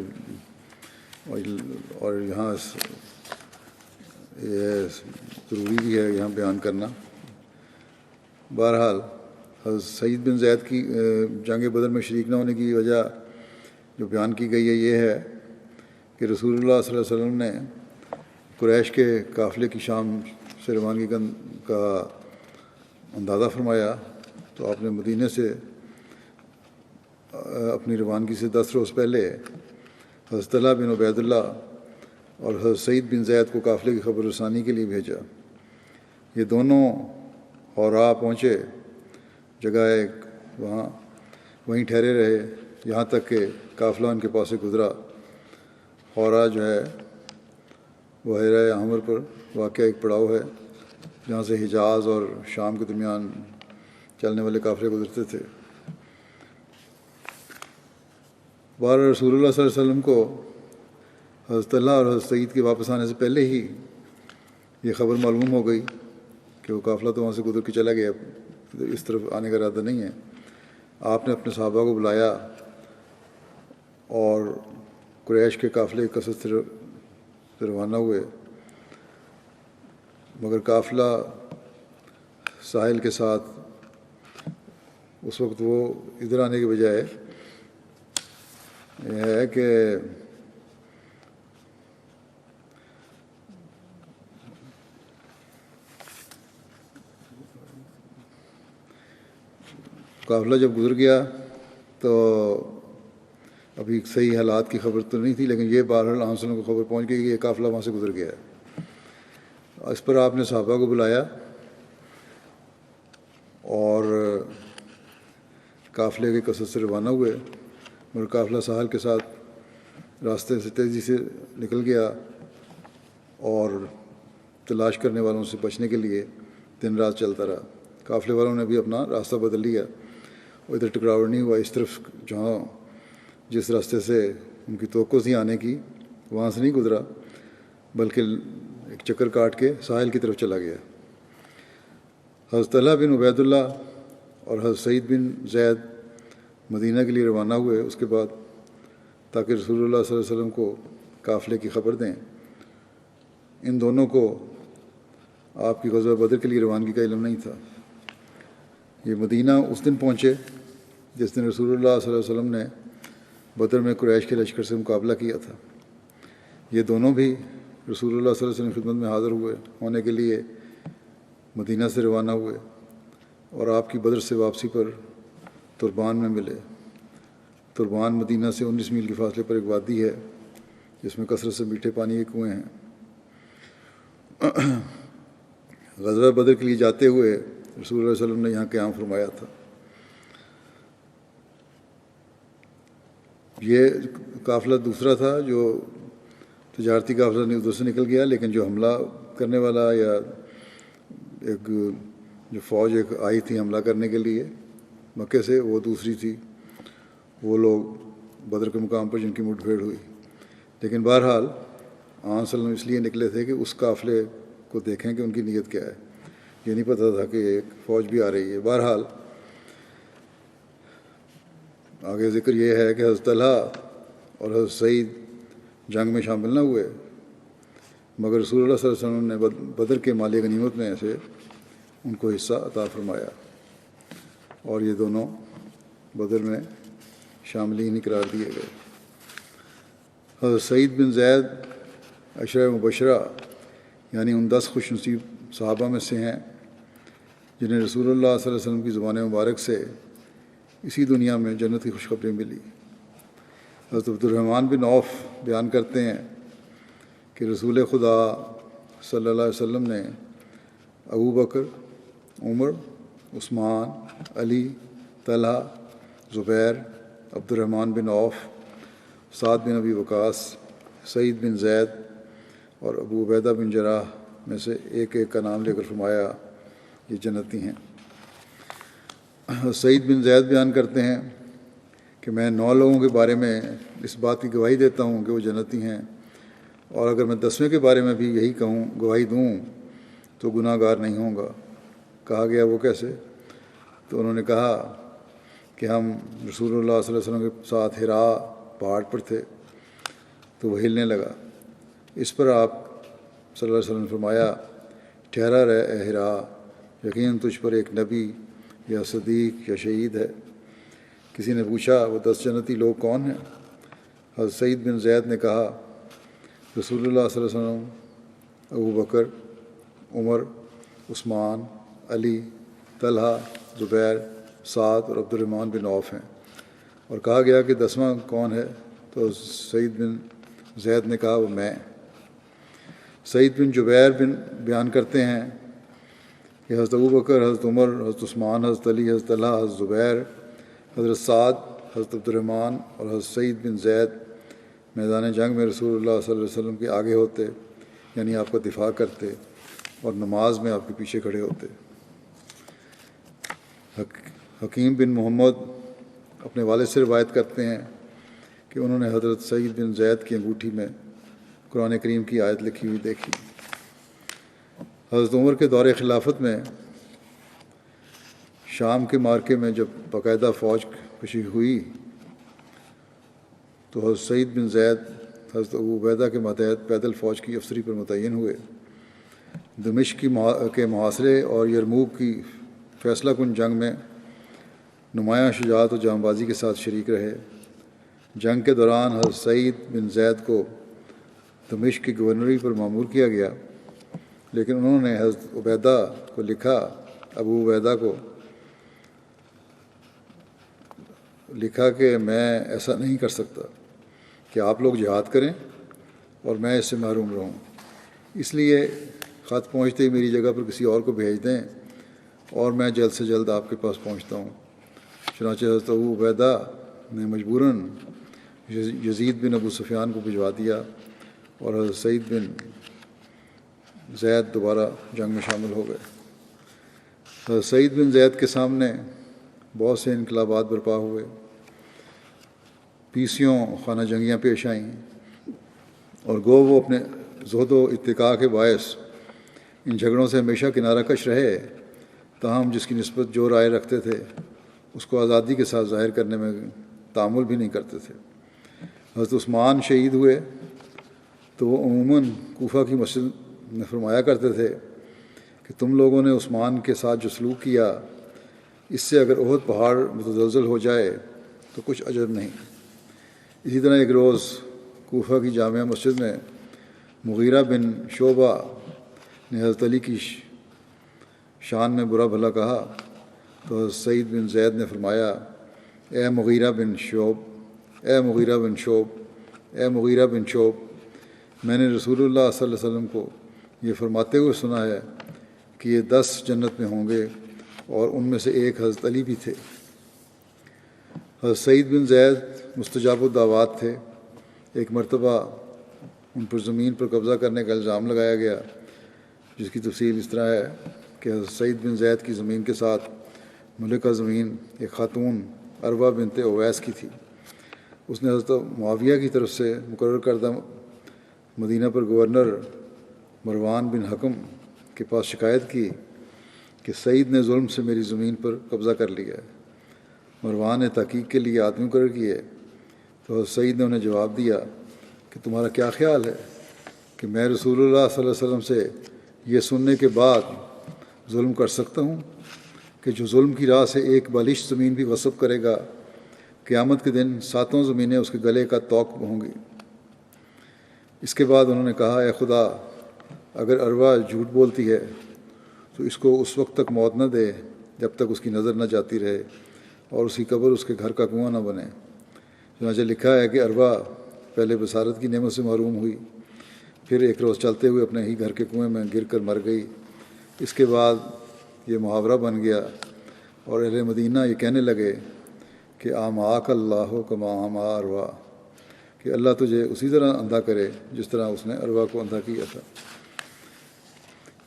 اور یہاں یہ ضروری بھی ہے یہاں بیان کرنا۔ بہرحال حضرت سعید بن زید کی جنگ بدر میں شریک نہ ہونے کی وجہ جو بیان کی گئی ہے یہ ہے کہ رسول اللہ صلی اللہ علیہ وسلم نے قریش کے قافلے کی شام سے روانگی کا اندازہ فرمایا تو آپ نے مدینہ سے اپنی روانگی سے 10 روز پہلے حضرت طلحہ بن عبید اللہ اور حضرت سعید بن زید کو قافلے کی خبر رسانی کے لیے بھیجا۔ یہ دونوں حورا پہنچے، جگہ ایک وہیں ٹھہرے رہے یہاں تک کہ قافلہ ان کے پاس سے گزرا۔ حورا جو ہے وہ حیرہ احمر پر واقع ایک پڑاؤ ہے جہاں سے حجاز اور شام کے درمیان چلنے والے قافلے گزرتے تھے۔ بہرحال رسول اللہ صلی اللہ علیہ وسلم کو حضرت طلحہ اور حضرت سعید کے واپس آنے سے پہلے ہی یہ خبر معلوم ہو گئی کہ وہ قافلہ تو وہاں سے گزر کے چلا گیا، اس طرف آنے کا ارادہ نہیں ہے۔ آپ نے اپنے صحابہ کو بلایا اور قریش کے قافلے کثرت سے روانہ ہوئے، مگر قافلہ ساحل کے ساتھ اس وقت وہ ادھر آنے کے بجائے یہ ہے کہ قافلہ جب گزر گیا تو ابھی صحیح حالات کی خبر تو نہیں تھی، لیکن یہ بہرحال عام کو خبر پہنچ گئی کہ یہ قافلہ وہاں سے گزر گیا ہے۔ اس پر آپ نے صحابہ کو بلایا اور قافلے کے کثرت سے روانہ ہوئے، مگر قافلہ ساحل کے ساتھ راستے سے تیزی سے نکل گیا اور تلاش کرنے والوں سے بچنے کے لیے دن رات چلتا رہا۔ قافلے والوں نے بھی اپنا راستہ بدل لیا، وہ ادھر ٹکراؤ نہیں ہوا، اس طرف جس راستے سے ان کی توقع تھی آنے کی وہاں سے نہیں گزرا، بلکہ ایک چکر کاٹ کے ساحل کی طرف چلا گیا۔ حضرت طلحہ بن عبید اللہ اور حضرت سعید بن زید مدینہ کے لیے روانہ ہوئے اس کے بعد، تاکہ رسول اللہ صلی اللہ علیہ وسلم کو قافلے کی خبر دیں۔ ان دونوں کو آپ کی غزوہ بدر کے لیے روانگی کا علم نہیں تھا۔ یہ مدینہ اس دن پہنچے جس دن رسول اللہ صلی اللہ علیہ وسلم نے بدر میں قریش کے لشکر سے مقابلہ کیا تھا۔ یہ دونوں بھی رسول اللہ صلی اللہ علیہ وسلم کی خدمت میں حاضر ہونے کے لیے مدینہ سے روانہ ہوئے اور آپ کی بدر سے واپسی پر تربان میں ملے۔ تربان مدینہ سے 19 میل کے فاصلے پر ایک وادی ہے جس میں کثرت سے میٹھے پانی کے کنویں ہیں۔ غزوہ بدر کے لیے جاتے ہوئے رسول اللہ علیہ وسلم نے یہاں قیام فرمایا تھا۔ یہ قافلہ دوسرا تھا جو تجارتی قافلہ نہیں، ادھر سے نکل گیا، لیکن جو حملہ کرنے والا یا ایک جو فوج ایک آئی تھی حملہ کرنے کے لیے مکے سے، وہ دوسری تھی، وہ لوگ بدر کے مقام پر جن کی مٹ بھیڑ ہوئی۔ لیکن بہرحال صلی اللہ علیہ وسلم اس لیے نکلے تھے کہ اس قافلے کو دیکھیں کہ ان کی نیت کیا ہے، یہ نہیں پتہ تھا کہ ایک فوج بھی آ رہی ہے۔ بہرحال آگے ذکر یہ ہے کہ حضرت طلحہ اور حضرت سعید جنگ میں شامل نہ ہوئے، مگر رسول اللہ صلی اللہ علیہ وسلم نے بدر کے مالی غنیمت میں سے ان کو حصہ عطا فرمایا اور یہ دونوں بدر میں شاملین قرار دیے گئے۔ حضرت سعید بن زید عشرہ مبشرہ یعنی ان 10 خوش نصیب صحابہ میں سے ہیں جنہیں رسول اللہ صلی اللہ علیہ وسلم کی زبان مبارک سے اسی دنیا میں جنت کی خوشخبری ملی۔ حضرت عبد الرحمن بن عوف بیان کرتے ہیں کہ رسول خدا صلی اللہ علیہ وسلم نے ابو بکر، عمر، عثمان، علی، طلحہ، زبیر، عبد الرحمن بن عوف، سعد بن ابی وقاص، سعید بن زید اور ابو عبیدہ بن جراح میں سے ایک ایک کا نام لے کر فرمایا یہ جنتی ہیں۔ سعید بن زید بیان کرتے ہیں کہ میں 9 لوگوں کے بارے میں اس بات کی گواہی دیتا ہوں کہ وہ جنتی ہیں، اور اگر میں 10ویں کے بارے میں بھی یہی گواہی دوں تو گناہ گار نہیں ہوں گا۔ کہا گیا وہ کیسے؟ تو انہوں نے کہا کہ ہم رسول اللہ صلی اللہ علیہ وسلم کے ساتھ حراء پہاڑ پر تھے تو وہ ہلنے لگا۔ اس پر آپ صلی اللہ علیہ وسلم نے فرمایا، ٹھہرا رہ اے حراء، یقیناً تجھ پر ایک نبی یا صدیق یا شہید ہے۔ کسی نے پوچھا وہ 10 جنتی لوگ کون ہیں؟ حضرت سعید بن زید نے کہا رسول اللہ صلی اللہ علیہ وسلم ابو بکر، عمر، عثمان، علی، طلحہ، زبیر، سعد اور عبد الرحمن بن عوف ہیں، اور کہا گیا کہ 10واں کون ہے؟ تو سعید بن زید نے کہا وہ میں۔ سعید بن جبیر بن بیان کرتے ہیں کہ حضرت ابو بکر، حضرت عمر، حضرت عثمان، حضرت علی، حضرت طلحہ، حضرت زبیر، حضرت سعد، حضرت عبد الرحمن اور حضرت سعید بن زید میدان جنگ میں رسول اللہ صلی اللہ علیہ وسلم کے آگے ہوتے، یعنی آپ کا دفاع کرتے، اور نماز میں آپ کے پیچھے کھڑے ہوتے۔ حکیم بن محمد اپنے والد سے روایت کرتے ہیں کہ انہوں نے حضرت سعید بن زید کی انگوٹھی میں قرآن کریم کی آیت لکھی ہوئی دیکھی۔ حضرت عمر کے دور خلافت میں شام کے مارکے میں جب باقاعدہ فوج کشی ہوئی تو حضرت سعید بن زید حضرت ابو عبیدہ کے ماتحت پیدل فوج کی افسری پر متعین ہوئے۔ دمشق کے محاصرے اور یرموک کی فیصلہ کن جنگ میں نمایاں شجاعت و جام بازی کے ساتھ شریک رہے۔ جنگ کے دوران حضرت سعید بن زید کو دمشق کی گورنری پر مامور کیا گیا، لیکن انہوں نے حضرت عبیدہ کو لکھا، ابو عبیدہ کو لکھا کہ میں ایسا نہیں کر سکتا کہ آپ لوگ جہاد کریں اور میں اس سے محروم رہوں، اس لیے خط پہنچتے ہی میری جگہ پر کسی اور کو بھیج دیں اور میں جلد سے جلد آپ کے پاس پہنچتا ہوں۔ چنانچہ حضرت ابو عبیدہ نے مجبوراً یزید بن ابو سفیان کو بھجوا دیا اور حضرت سعید بن زید دوبارہ جنگ میں شامل ہو گئے۔ حضرت سعید بن زید کے سامنے بہت سے انقلابات برپا ہوئے، پیسیوں خانہ جنگیاں پیش آئیں، اور گو وہ اپنے زہد و اتقاء کے باعث ان جھگڑوں سے ہمیشہ کنارہ کش رہے، تاہم جس کی نسبت جو رائے رکھتے تھے اس کو آزادی کے ساتھ ظاہر کرنے میں تأمل بھی نہیں کرتے تھے۔ حضرت عثمان شہید ہوئے تو وہ عموماً کوفہ کی مسجد میں فرمایا کرتے تھے کہ تم لوگوں نے عثمان کے ساتھ جو سلوک کیا، اس سے اگر احد پہاڑ متزلزل ہو جائے تو کچھ عجب نہیں۔ اسی طرح ایک روز کوفہ کی جامعہ مسجد میں مغیرہ بن شعبہ نے حضرت علی کی شان میں برا بھلا کہا تو حضرت سعید بن زید نے فرمایا، اے مغیرہ بن شعب، اے مغیرہ بن شعب، اے مغیرہ بن شعب، میں نے رسول اللہ صلی اللہ علیہ وسلم کو یہ فرماتے ہوئے سنا ہے کہ یہ 10 جنت میں ہوں گے، اور ان میں سے ایک حضرت علی بھی تھے۔ حضرت سعید بن زید مستجاب الدعوات تھے۔ ایک مرتبہ ان پر زمین پر قبضہ کرنے کا الزام لگایا گیا، جس کی تفصیل اس طرح ہے کہ حضرت سعید بن زید کی زمین کے ساتھ ملکہ زمین ایک خاتون عروہ بنت اویس کی تھی۔ اس نے حضرت معاویہ کی طرف سے مقرر کردہ مدینہ پر گورنر مروان بن حکم کے پاس شکایت کی کہ سعید نے ظلم سے میری زمین پر قبضہ کر لیا ہے۔ مروان نے تحقیق کے لیے آدمی مقرر کیے تو حضرت سعید نے انہیں جواب دیا کہ تمہارا کیا خیال ہے کہ میں رسول اللہ صلی اللہ علیہ وسلم سے یہ سننے کے بعد ظلم کر سکتا ہوں کہ جو ظلم کی راہ سے ایک بالش زمین بھی غصب کرے گا، قیامت کے دن 7 زمینیں اس کے گلے کا توق ہوں گی۔ اس کے بعد انہوں نے کہا، اے خدا، اگر عروہ جھوٹ بولتی ہے تو اس کو اس وقت تک موت نہ دے جب تک اس کی نظر نہ جاتی رہے اور اس کی قبر اس کے گھر کا کنواں نہ بنے۔ چنانچہ لکھا ہے کہ عروہ پہلے بصارت کی نعمت سے محروم ہوئی، پھر ایک روز چلتے ہوئے اپنے ہی گھر کے کنویں میں گر کر مر گئی۔ اس کے بعد یہ محاورہ بن گیا اور اہل مدینہ یہ کہنے لگے کہ آماک اللہ کما آما عروہ، کہ اللہ تجھے اسی طرح اندھا کرے جس طرح اس نے عروہ کو اندھا کیا تھا۔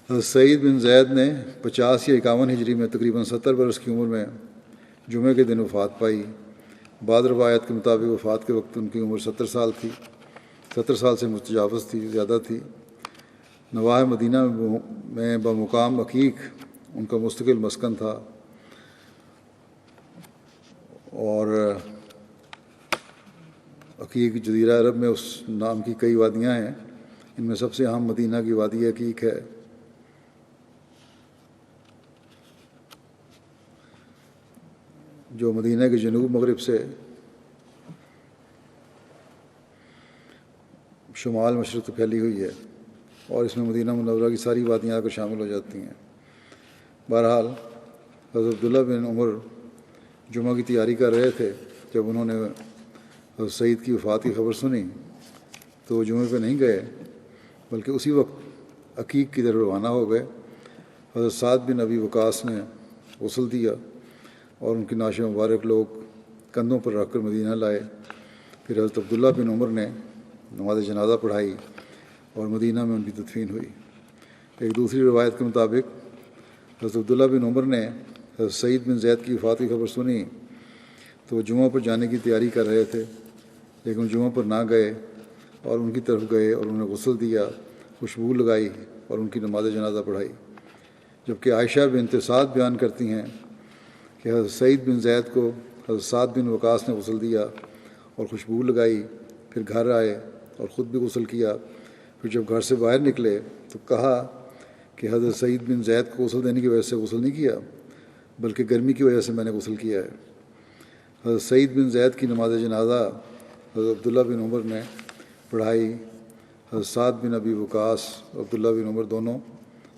حضرت سعید بن زید نے 50 یا 51 ہجری میں تقریباً 70 برس کی عمر میں جمعے کے دن وفات پائی۔ بعض روایت کے مطابق وفات کے وقت ان کی عمر 70 سال تھی، 70 سال سے متجاوز تھی، زیادہ تھی۔ نواح مدینہ میں بمقام عقیق ان کا مستقل مسکن تھا، اور عقیق جزیرہ عرب میں اس نام کی کئی وادیاں ہیں، ان میں سب سے اہم مدینہ کی وادی عقیق ہے۔ جو مدینہ کے جنوب مغرب سے شمال مشرق سے پھیلی ہوئی ہے اور اس میں مدینہ منورہ کی ساری وادیاں آ کر شامل ہو جاتی ہیں۔ بہرحال حضرت عبداللہ بن عمر جمعہ کی تیاری کر رہے تھے، جب انہوں نے حضرت سعید کی وفات کی خبر سنی تو وہ جمعے پہ نہیں گئے، بلکہ اسی وقت عقیق کی طرف روانہ ہو گئے۔ حضرت سعد بن ابی وقاص نے غسل دیا اور ان کی ناش مبارک لوگ کندھوں پر رکھ کر مدینہ لائے۔ پھر حضرت عبداللہ بن عمر نے نماز جنازہ پڑھائی اور مدینہ میں ان کی تدفین ہوئی۔ ایک دوسری روایت کے مطابق حضرت عبداللہ بن عمر نے حضرت سعید بن زید کی وفات کی خبر سنی تو وہ جمعہ پر جانے کی تیاری کر رہے تھے، لیکن جمعہ پر نہ گئے اور ان کی طرف گئے اور انہیں غسل دیا، خوشبو لگائی اور ان کی نماز جنازہ پڑھائی۔ جبکہ عائشہ بنت سعد بیان کرتی ہیں کہ حضرت سعید بن زید کو حضرت سعد بن وقاص نے غسل دیا اور خوشبو لگائی، پھر گھر آئے اور خود بھی غسل کیا۔ پھر جب گھر سے باہر نکلے تو کہا کہ حضرت سعید بن زید کو غسل دینے کی وجہ سے غسل نہیں کیا، بلکہ گرمی کی وجہ سے میں نے غسل کیا ہے۔ حضرت سعید بن زید کی نماز جنازہ حضرت عبداللہ بن عمر نے پڑھائی۔ حضرت سعد بن ابی وقاص اور عبداللہ بن عمر دونوں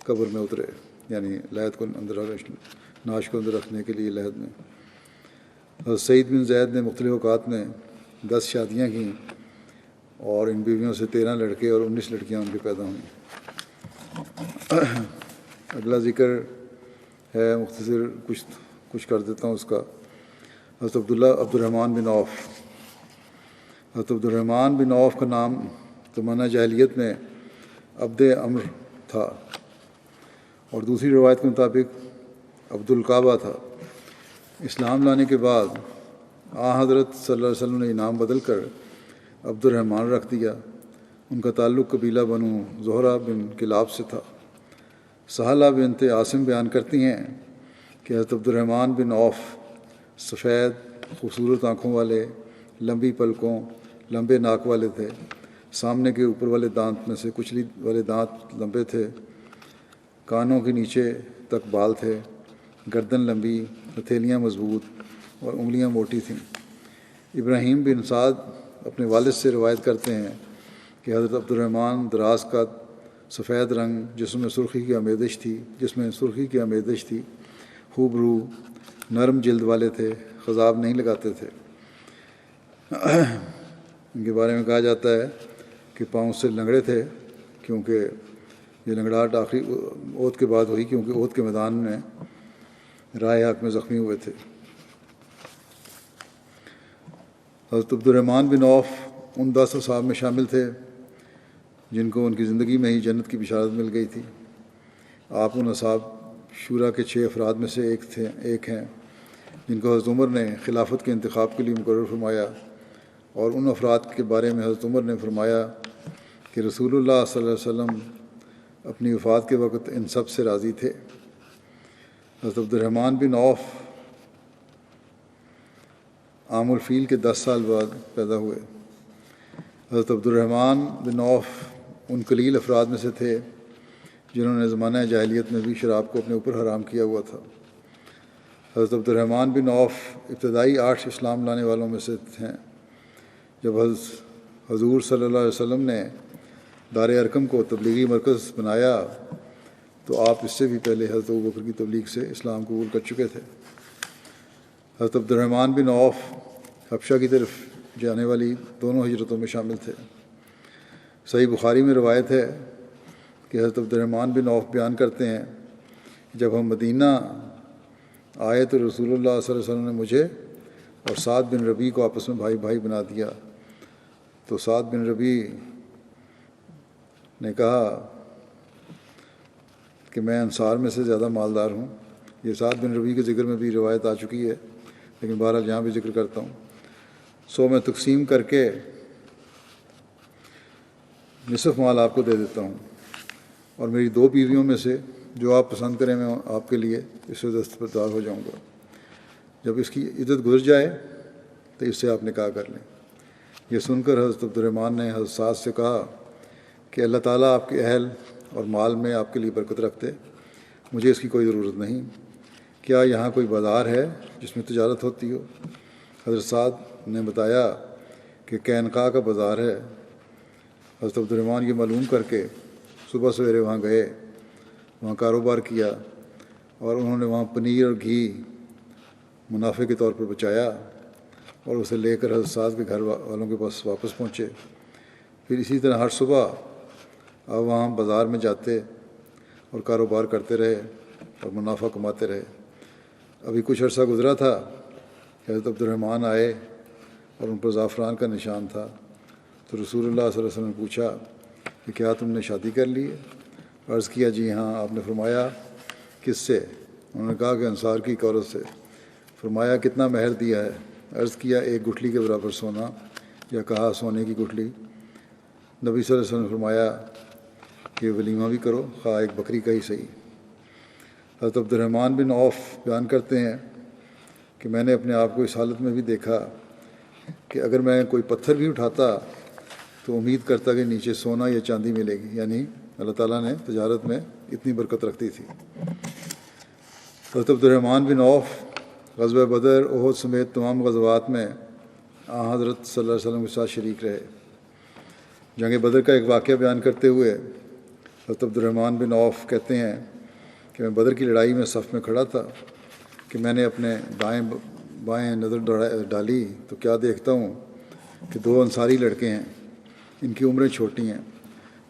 قبر میں اترے، یعنی لحد کو اندر ناش کو اندر رکھنے کے لیے لحد میں۔ حضرت سعید بن زید نے مختلف اوقات میں 10 شادیاں کیں اور ان بیویوں سے 13 لڑکے اور 19 لڑکیاں ان کے پیدا ہوئیں۔ اگلا ذکر ہے، مختصر کچھ کر دیتا ہوں اس کا۔ حضرت عبد الرحمن بن عوف۔ حضرت عبد الرحمن بن عوف کا نام زمانہ جاہلیت میں عبد عمر تھا اور دوسری روایت کے مطابق عبد القعبہ تھا۔ اسلام لانے کے بعد حضرت صلی اللہ علیہ وسلم نے نام بدل کر عبد الرحمن رکھ دیا۔ ان کا تعلق قبیلہ بنو زہرہ بن کلاب سے تھا۔ سہلہ بنت عاصم بیان کرتی ہیں کہ حضرت عبد الرحمن بن عوف سفید خوبصورت آنکھوں والے، لمبی پلکوں، لمبے ناک والے تھے۔ سامنے کے اوپر والے دانت میں سے کچلی والے دانت لمبے تھے، کانوں کے نیچے تک بال تھے، گردن لمبی، ہتھیلیاں مضبوط اور انگلیاں موٹی تھیں۔ ابراہیم بن سعد اپنے والد سے روایت کرتے ہیں کہ حضرت عبد الرحمن دراز کا سفید رنگ، جس میں سرخی کی آمیزش تھی، خوب رو، نرم جلد والے تھے، خضاب نہیں لگاتے تھے۔ ان کے بارے میں کہا جاتا ہے کہ پاؤں سے لنگڑے تھے، کیونکہ یہ لنگڑاہٹ آخری عہد کے بعد ہوئی، کیونکہ عہد کے میدان میں رائے حق میں زخمی ہوئے تھے۔ حضرت عبد الرحمن بن عوف ان 10 اصحاب میں شامل تھے جن کو ان کی زندگی میں ہی جنت کی بشارت مل گئی تھی۔ آپ ان اصحاب شورا کے 6 افراد میں سے ایک ہیں جن کو حضرت عمر نے خلافت کے انتخاب کے لیے مقرر فرمایا، اور ان افراد کے بارے میں حضرت عمر نے فرمایا کہ رسول اللہ صلی اللہ علیہ وسلم اپنی وفات کے وقت ان سب سے راضی تھے۔ حضرت عبد الرحمن بن عوف عام الفیل کے 10 سال بعد پیدا ہوئے۔ حضرت عبد الرحمن بن عوف ان قلیل افراد میں سے تھے جنہوں نے زمانہ جاہلیت میں بھی شراب کو اپنے اوپر حرام کیا ہوا تھا۔ حضرت عبد الرحمن بن عوف ابتدائی 8 اسلام لانے والوں میں سے ہیں۔ جب حضور صلی اللہ علیہ وسلم نے دار ارقم کو تبلیغی مرکز بنایا تو آپ اس سے بھی پہلے حضرت ابوبکر کی تبلیغ سے اسلام قبول کر چکے تھے۔ حضرت عبد الرحمن بن عوف حبشہ کی طرف جانے والی دونوں ہجرتوں میں شامل تھے۔ صحیح بخاری میں روایت ہے کہ حضرت عبد الرحمن بن عوف بیان کرتے ہیں کہ جب ہم مدینہ آئے تو رسول اللہ صلی اللہ علیہ وسلم نے مجھے اور سعد بن ربیع کو آپس میں بھائی بھائی بنا دیا۔ تو سعد بن ربیع نے کہا کہ میں انصار میں سے زیادہ مالدار ہوں۔ یہ سعد بن ربیع کے ذکر میں بھی روایت آ چکی ہے، لیکن بہرحال یہاں بھی ذکر کرتا ہوں۔ سو میں تقسیم کر کے نصف مال آپ کو دے دیتا ہوں، اور میری 2 بیویوں میں سے جو آپ پسند کریں میں آپ کے لیے اس سے دستبردار ہو جاؤں گا۔ جب اس کی عدت گزر جائے تو اس سے آپ نکاح کر لیں۔ یہ سن کر حضرت عبد الرحمن نے حضرت سعد سے کہا کہ اللہ تعالیٰ آپ کے اہل اور مال میں آپ کے لیے برکت رکھتے، مجھے اس کی کوئی ضرورت نہیں۔ کیا یہاں کوئی بازار ہے جس میں تجارت ہوتی ہو؟ حضرت سعد نے بتایا کہ قینقاع کا بازار ہے۔ حضرت عبد الرحمٰن یہ معلوم کر کے صبح سویرے وہاں گئے، وہاں کاروبار کیا، اور انہوں نے وہاں پنیر اور گھی منافع کے طور پر بچایا اور اسے لے کر حضرت سعد کے گھر والوں کے پاس واپس پہنچے۔ پھر اسی طرح ہر صبح آپ وہاں بازار میں جاتے اور کاروبار کرتے رہے اور منافع کماتے رہے۔ ابھی کچھ عرصہ گزرا تھا کہ حضرت عبد الرحمٰن آئے اور ان پر زعفران کا نشان تھا، تو رسول اللہ صلی اللہ علیہ وسلم نے پوچھا کہ کیا تم نے شادی کر لی ہے؟ عرض کیا جی ہاں۔ آپ نے فرمایا کس سے؟ انہوں نے کہا کہ انصار کی ایک عورت سے۔ فرمایا کتنا مہر دیا ہے؟ عرض کیا 1 گٹھلی کے برابر سونا، یا کہا سونے کی گٹھلی۔ نبی صلی اللہ علیہ وسلم نے فرمایا کہ ولیمہ بھی کرو، خواہ ایک بکری کا ہی صحیح۔ حضرت عبد الرحمٰن بن عوف بیان کرتے ہیں کہ میں نے اپنے آپ کو اس حالت میں بھی دیکھا کہ اگر میں کوئی پتھر بھی اٹھاتا تو امید کرتا کہ نیچے سونا یا چاندی ملے گی، یعنی اللہ تعالیٰ نے تجارت میں اتنی برکت رکھتی تھی۔ حضرت عبد الرحمٰن بن عوف غزوہ بدر، احد سمیت تمام غزوات میں حضرت صلی اللہ علیہ وسلم کے ساتھ شریک رہے۔ جنگ بدر کا ایک واقعہ بیان کرتے ہوئے حضرت عبد الرحمٰن بن عوف کہتے ہیں کہ میں بدر کی لڑائی میں صف میں کھڑا تھا کہ میں نے اپنے دائیں بائیں نظر ڈالی تو کیا دیکھتا ہوں کہ 2 انصاری لڑکے ہیں، ان کی عمریں چھوٹی ہیں۔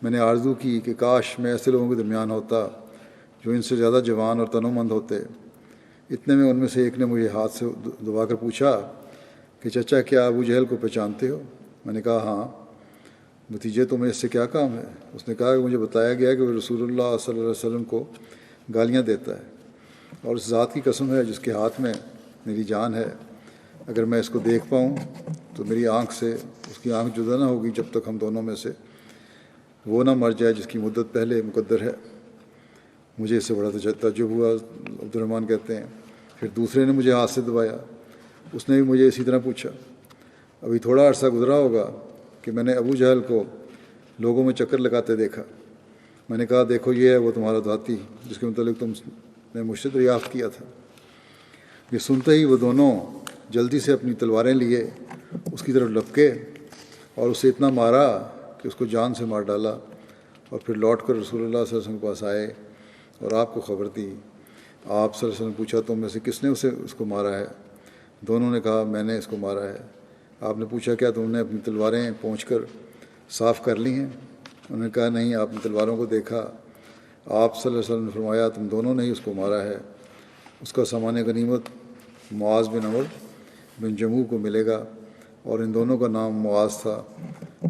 میں نے آرزو کی کہ کاش میں ایسے لوگوں کے درمیان ہوتا جو ان سے زیادہ جوان اور تنومند ہوتے۔ اتنے میں ان میں سے ایک نے مجھے ہاتھ سے دبا کر پوچھا کہ چچا کیا ابو جہل کو پہچانتے ہو؟ میں نے کہا ہاں۔ بھتیجے تمہیں اس سے کیا کام ہے؟ اس نے کہا کہ مجھے بتایا گیا کہ وہ رسول اللہ صلی اللہ علیہ وسلم کو گالیاں دیتا ہے، اور اس ذات کی قسم ہے جس کے ہاتھ میں میری جان ہے، اگر میں اس کو دیکھ پاؤں تو میری آنکھ سے اس کی آنکھ جدا نہ ہوگی جب تک ہم دونوں میں سے وہ نہ مر جائے جس کی مدت پہلے مقدر ہے۔ مجھے اس سے بڑا تعجب ہوا، عبد الرحمٰن کہتے ہیں۔ پھر دوسرے نے مجھے ہاتھ سے دبایا، اس نے بھی مجھے اسی طرح پوچھا۔ ابھی تھوڑا عرصہ گزرا ہوگا کہ میں نے ابو جہل کو لوگوں میں چکر لگاتے دیکھا۔ میں نے کہا دیکھو یہ ہے وہ تمہارا ذاتی جس کے متعلق تم نے مجھ سے دریافت کیا تھا۔ یہ سنتے ہی وہ دونوں جلدی سے اپنی تلواریں لیے اس کی طرف لپکے اور اسے اتنا مارا کہ اس کو جان سے مار ڈالا، اور پھر لوٹ کر رسول اللہ صلی اللہ علیہ وسلم کے پاس آئے اور آپ کو خبر دی۔ آپ صلی اللہ علیہ وسلم نے پوچھا تم میں سے کس نے اس کو مارا ہے؟ دونوں نے کہا میں نے اس کو مارا ہے۔ آپ نے پوچھا کیا تم نے اپنی تلواریں پہنچ کر صاف کر لی ہیں؟ انہوں نے کہا نہیں۔ آپ نے تلواروں کو دیکھا؟ آپ صلی اللہ علیہ وسلم نے فرمایا تم دونوں نے ہی اس کو مارا ہے۔ اس کا سامان غنیمت معاذ بن عمر بن جموع کو ملے گا، اور ان دونوں کا نام معاذ تھا،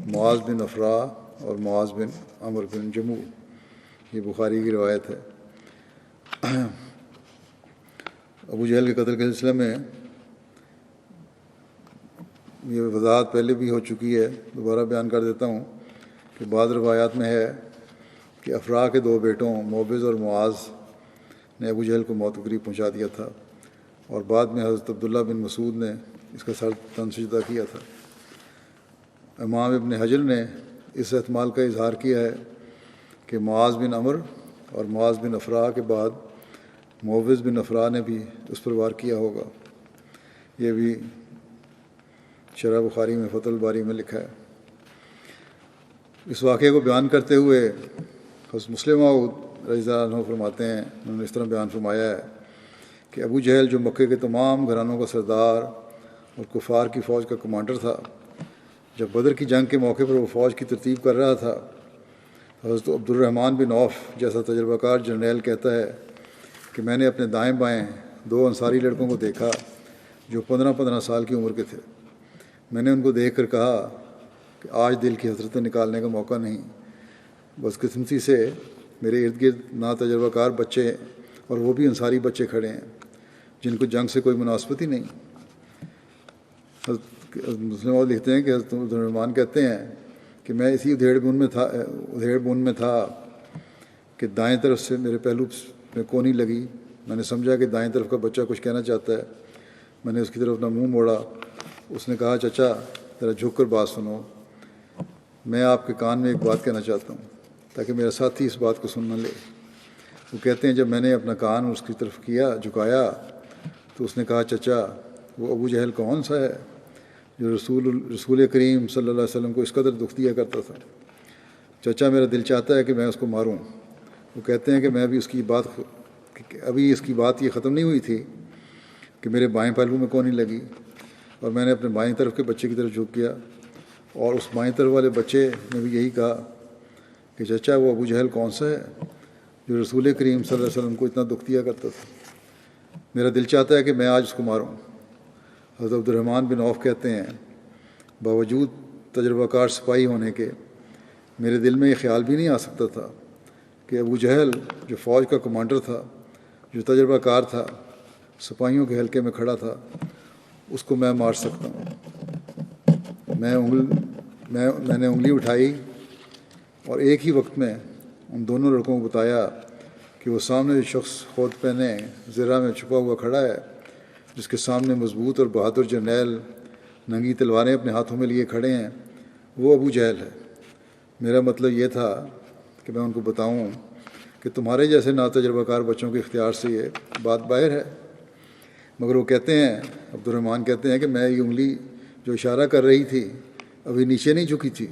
معاذ بن افراء اور معاذ بن عمر بن جموع۔ یہ بخاری کی روایت ہے۔ ابو جہل کے قتل کے سلسلے میں یہ وضاحت پہلے بھی ہو چکی ہے، دوبارہ بیان کر دیتا ہوں کہ بعض روایات میں ہے کہ افراء کے 2 بیٹوں موبز اور معاذ نے ابو جہل کو موت کے قریب پہنچا دیا تھا، اور بعد میں حضرت عبداللہ بن مسعود نے اس کا سر تن سجدہ کیا تھا۔ امام ابن حجر نے اس احتمال کا اظہار کیا ہے کہ معاذ بن عمر اور معاذ بن افراء کے بعد موبز بن افراء نے بھی اس پر وار کیا ہوگا۔ یہ بھی شرح بخاری میں فتح الباری میں لکھا ہے۔ اس واقعے کو بیان کرتے ہوئے حضرت مسلم موعود رضی اللہ عنہ فرماتے ہیں، انہوں نے اس طرح بیان فرمایا ہے کہ ابو جہل جو مکے کے تمام گھرانوں کا سردار اور کفار کی فوج کا کمانڈر تھا، جب بدر کی جنگ کے موقع پر وہ فوج کی ترتیب کر رہا تھا، حضرت عبد الرحمٰن بن عوف جیسا تجربہ کار جرنیل کہتا ہے کہ میں نے اپنے دائیں بائیں 2 انصاری لڑکوں کو دیکھا جو 15 سال کی عمر کے تھے۔ میں نے ان کو دیکھ کر کہا کہ آج دل کی حسرتیں نکالنے کا موقع نہیں، بدقسمتی سے میرے ارد گرد ناتجربہ کار بچے اور وہ بھی انصاری بچے کھڑے ہیں جن کو جنگ سے کوئی مناسبت ہی نہیں۔ مسلم اور لکھتے ہیں کہ حضرت عبد الرحمٰن کہتے ہیں کہ میں اسی ادھیڑ بن میں تھا کہ دائیں طرف سے میرے پہلو میں کونی لگی۔ میں نے سمجھا کہ دائیں طرف کا بچہ کچھ کہنا چاہتا ہے۔ میں نے اس کی طرف اپنا منہ موڑا۔ اس نے کہا چچا ذرا جھک کر بات سنو، میں آپ کے کان میں ایک بات کہنا چاہتا ہوں تاکہ میرا ساتھی اس بات کو سن نہ لے۔ وہ کہتے ہیں جب میں نے اپنا کان اس کی طرف جھکایا تو اس نے کہا چچا وہ ابو جہل کون سا ہے جو رسول کریم صلی اللہ علیہ وسلم کو اس قدر دکھ دیا کرتا تھا؟ چچا میرا دل چاہتا ہے کہ میں اس کو ماروں۔ وہ کہتے ہیں کہ میں ابھی اس کی بات یہ ختم نہیں ہوئی تھی کہ میرے بائیں پہلو میں کونی لگی، اور میں نے اپنے بائیں طرف کے بچے کی طرف جھک کیا، اور اس بائیں طرف والے بچے نے بھی یہی کہا کہ چچا وہ ابو جہل کون سا ہے جو رسول کریم صلی اللہ علیہ وسلم کو اتنا دکھ دیا کرتا تھا، میرا دل چاہتا ہے کہ میں آج اس کو ماروں۔ حضرت عبد الرحمن بن عوف کہتے ہیں باوجود تجربہ کار سپاہی ہونے کے میرے دل میں یہ خیال بھی نہیں آ سکتا تھا کہ ابو جہل جو فوج کا کمانڈر تھا، جو تجربہ کار تھا، سپاہیوں کے حلقے میں کھڑا تھا، اس کو میں مار سکتا ہوں۔ میں نے انگلی اٹھائی اور ایک ہی وقت میں ان دونوں لڑکوں کو بتایا کہ وہ سامنے جو شخص خود پہنے زرہ میں چھپا ہوا کھڑا ہے، جس کے سامنے مضبوط اور بہادر جرنیل ننگی تلواریں اپنے ہاتھوں میں لیے کھڑے ہیں، وہ ابو جہل ہے۔ میرا مطلب یہ تھا کہ میں ان کو بتاؤں کہ تمہارے جیسے ناتجربہ کار بچوں کے اختیار سے یہ بات باہر ہے۔ مگر وہ کہتے ہیں، عبد الرحمن کہتے ہیں کہ میں یہ انگلی جو اشارہ کر رہی تھی ابھی نیچے نہیں جھکی تھی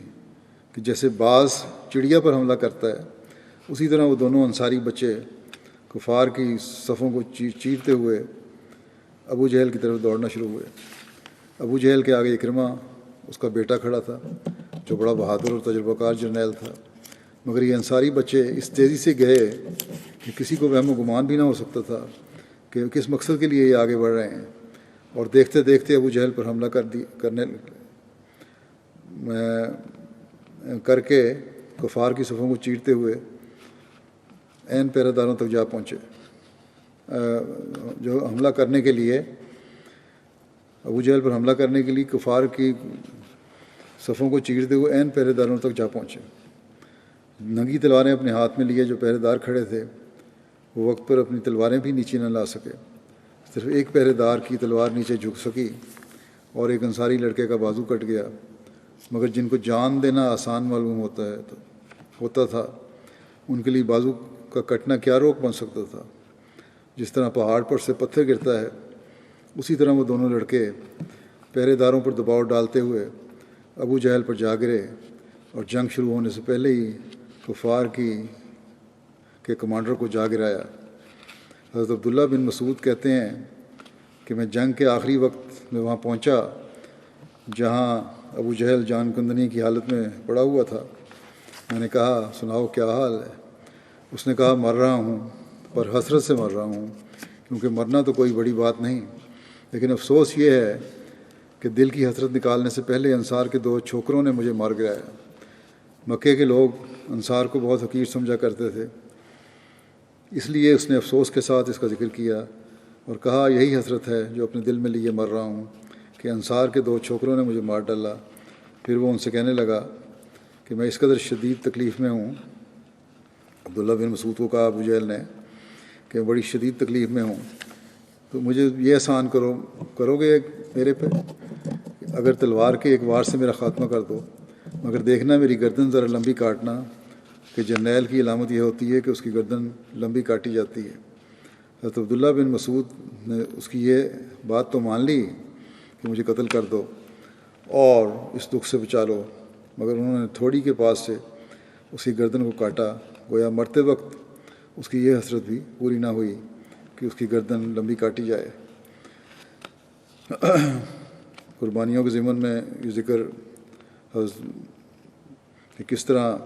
کہ جیسے باز چڑیا پر حملہ کرتا ہے، اسی طرح وہ دونوں انصاری بچے کفار کی صفوں کو چیرتے ہوئے ابو جہل کی طرف دوڑنا شروع ہوئے۔ ابو جہل کے آگے اکرمہ اس کا بیٹا کھڑا تھا جو بڑا بہادر اور تجربہ کار جرنیل تھا، مگر یہ انصاری بچے اس تیزی سے گئے کہ کسی کو وہم و گمان بھی نہ ہو سکتا تھا کہ کس مقصد کے لیے یہ آگے بڑھ رہے ہیں، اور دیکھتے دیکھتے ابو جہل پر حملہ کر کے کفار کی صفوں کو چیرتے ہوئے عین پہرے داروں تک جا پہنچے۔ جو حملہ کرنے کے لیے ابو جہل پر حملہ کرنے کے لیے کفار کی صفوں کو چیرتے ہوئے عین پہرے داروں تک جا پہنچے۔ ننگی تلواریں اپنے ہاتھ میں لیے جو پہرے دار کھڑے تھے وہ وقت پر اپنی تلواریں بھی نیچے نہ لا سکے، صرف ایک پہرے دار کی تلوار نیچے جھک سکی اور ایک انصاری لڑکے کا بازو کٹ گیا، مگر جن کو جان دینا آسان معلوم ہوتا تھا ان کے لیے بازو کا کٹنا کیا روک بن سکتا تھا۔ جس طرح پہاڑ پر سے پتھر گرتا ہے اسی طرح وہ دونوں لڑکے پہرے داروں پر دباؤ ڈالتے ہوئے ابو جہل پر جا گرے، اور جنگ شروع ہونے سے پہلے ہی کفار کے کمانڈر کو جا گرایا۔ حضرت عبداللہ بن مسعود کہتے ہیں کہ میں جنگ کے آخری وقت میں وہاں پہنچا جہاں ابو جہل جان کندنی کی حالت میں پڑا ہوا تھا۔ میں نے کہا سناؤ کیا حال ہے؟ اس نے کہا مر رہا ہوں، پر حسرت سے مر رہا ہوں، کیونکہ مرنا تو کوئی بڑی بات نہیں، لیکن افسوس یہ ہے کہ دل کی حسرت نکالنے سے پہلے انصار کے 2 چھوکروں نے مجھے مار گرایا۔ مکے کے لوگ انصار کو بہت حقیر سمجھا کرتے تھے، اس لیے اس نے افسوس کے ساتھ اس کا ذکر کیا اور کہا یہی حسرت ہے جو اپنے دل میں لیے مر رہا ہوں کہ انصار کے 2 چھوکروں نے مجھے مار ڈالا۔ پھر وہ ان سے کہنے لگا کہ میں اس قدر شدید تکلیف میں ہوں، عبداللہ بن مسعود کو کہا ابو جہل نے کہ میں بڑی شدید تکلیف میں ہوں، تو مجھے یہ احسان کرو گے میرے پہ، اگر تلوار کے ایک وار سے میرا خاتمہ کر دو، مگر دیکھنا میری گردن ذرا لمبی کاٹنا، کہ جرنیل کی علامت یہ ہوتی ہے کہ اس کی گردن لمبی کاٹی جاتی ہے۔ حضرت عبداللہ بن مسعود نے اس کی یہ بات تو مان لی کہ مجھے قتل کر دو اور اس دکھ سے بچا لو، مگر انہوں نے تھوڑی کے پاس سے اس کی گردن کو کاٹا، گویا مرتے وقت اس کی یہ حسرت بھی پوری نہ ہوئی کہ اس کی گردن لمبی کاٹی جائے۔ قربانیوں کے ضمن میں یہ ذکر کہ کس طرح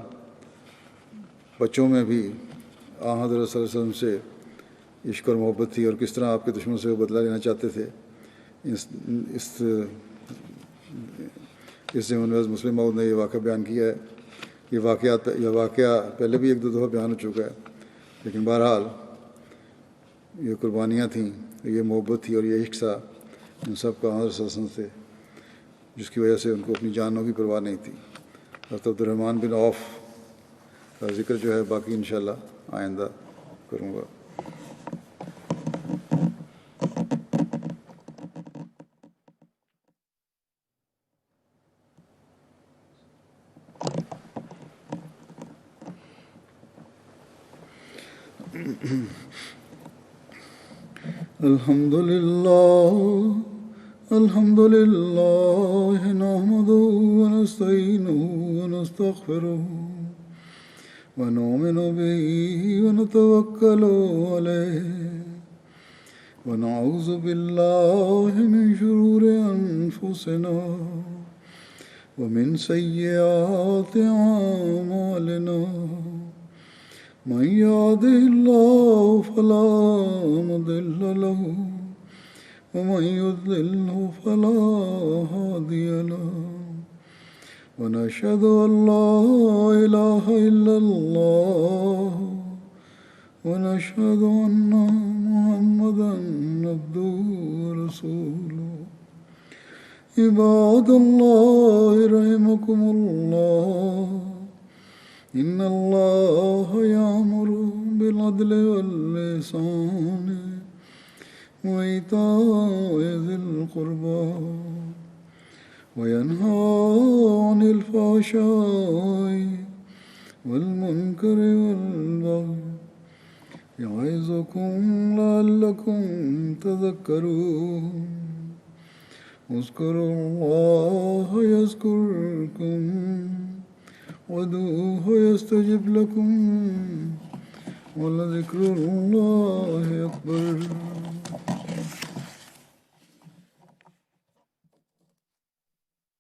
بچوں میں بھی حضرت صلی اللہ علیہ وسلم سے عشق اور محبت تھی اور کس طرح آپ کے دشمنوں سے وہ بدلہ لینا چاہتے تھے، اس ضمن میں مسلم موعود نے یہ واقعہ بیان کیا ہے۔ یہ واقعہ پہلے بھی 1-2 دفعہ بیان ہو چکا ہے، لیکن بہرحال یہ قربانیاں تھیں، یہ محبت تھی اور یہ عشق تھا ان سب کا حضرت صلی اللہ علیہ وسلم سے، جس کی وجہ سے ان کو اپنی جانوں کی پرواہ نہیں تھی۔ حضرت عبد الرحمن بن عوف کا ذکر جو ہے باقی انشاءاللہ آئندہ کروں گا۔ الحمد لله نحمده ونستعينه ونستغفره ونؤمن به ونتوكل عليه ونعوذ بالله من شرور أنفسنا ومن سيئات أعمالنا من يهده الله فلا مضل له ومن يضلله فلا هادي له ونشهد أن لا إله إلا الله ونشهد أن محمدا عبده ورسوله عباد الله رحمكم الله إن الله يأمر بالعدل والإحسان وإيتاء ذي القربى وينهى عن الفحشاء والمنكر والبغي يعظكم لعلكم تذكرون اذكروا الله يذكركم وادعوه يستجب لكم ولذكر الله أكبر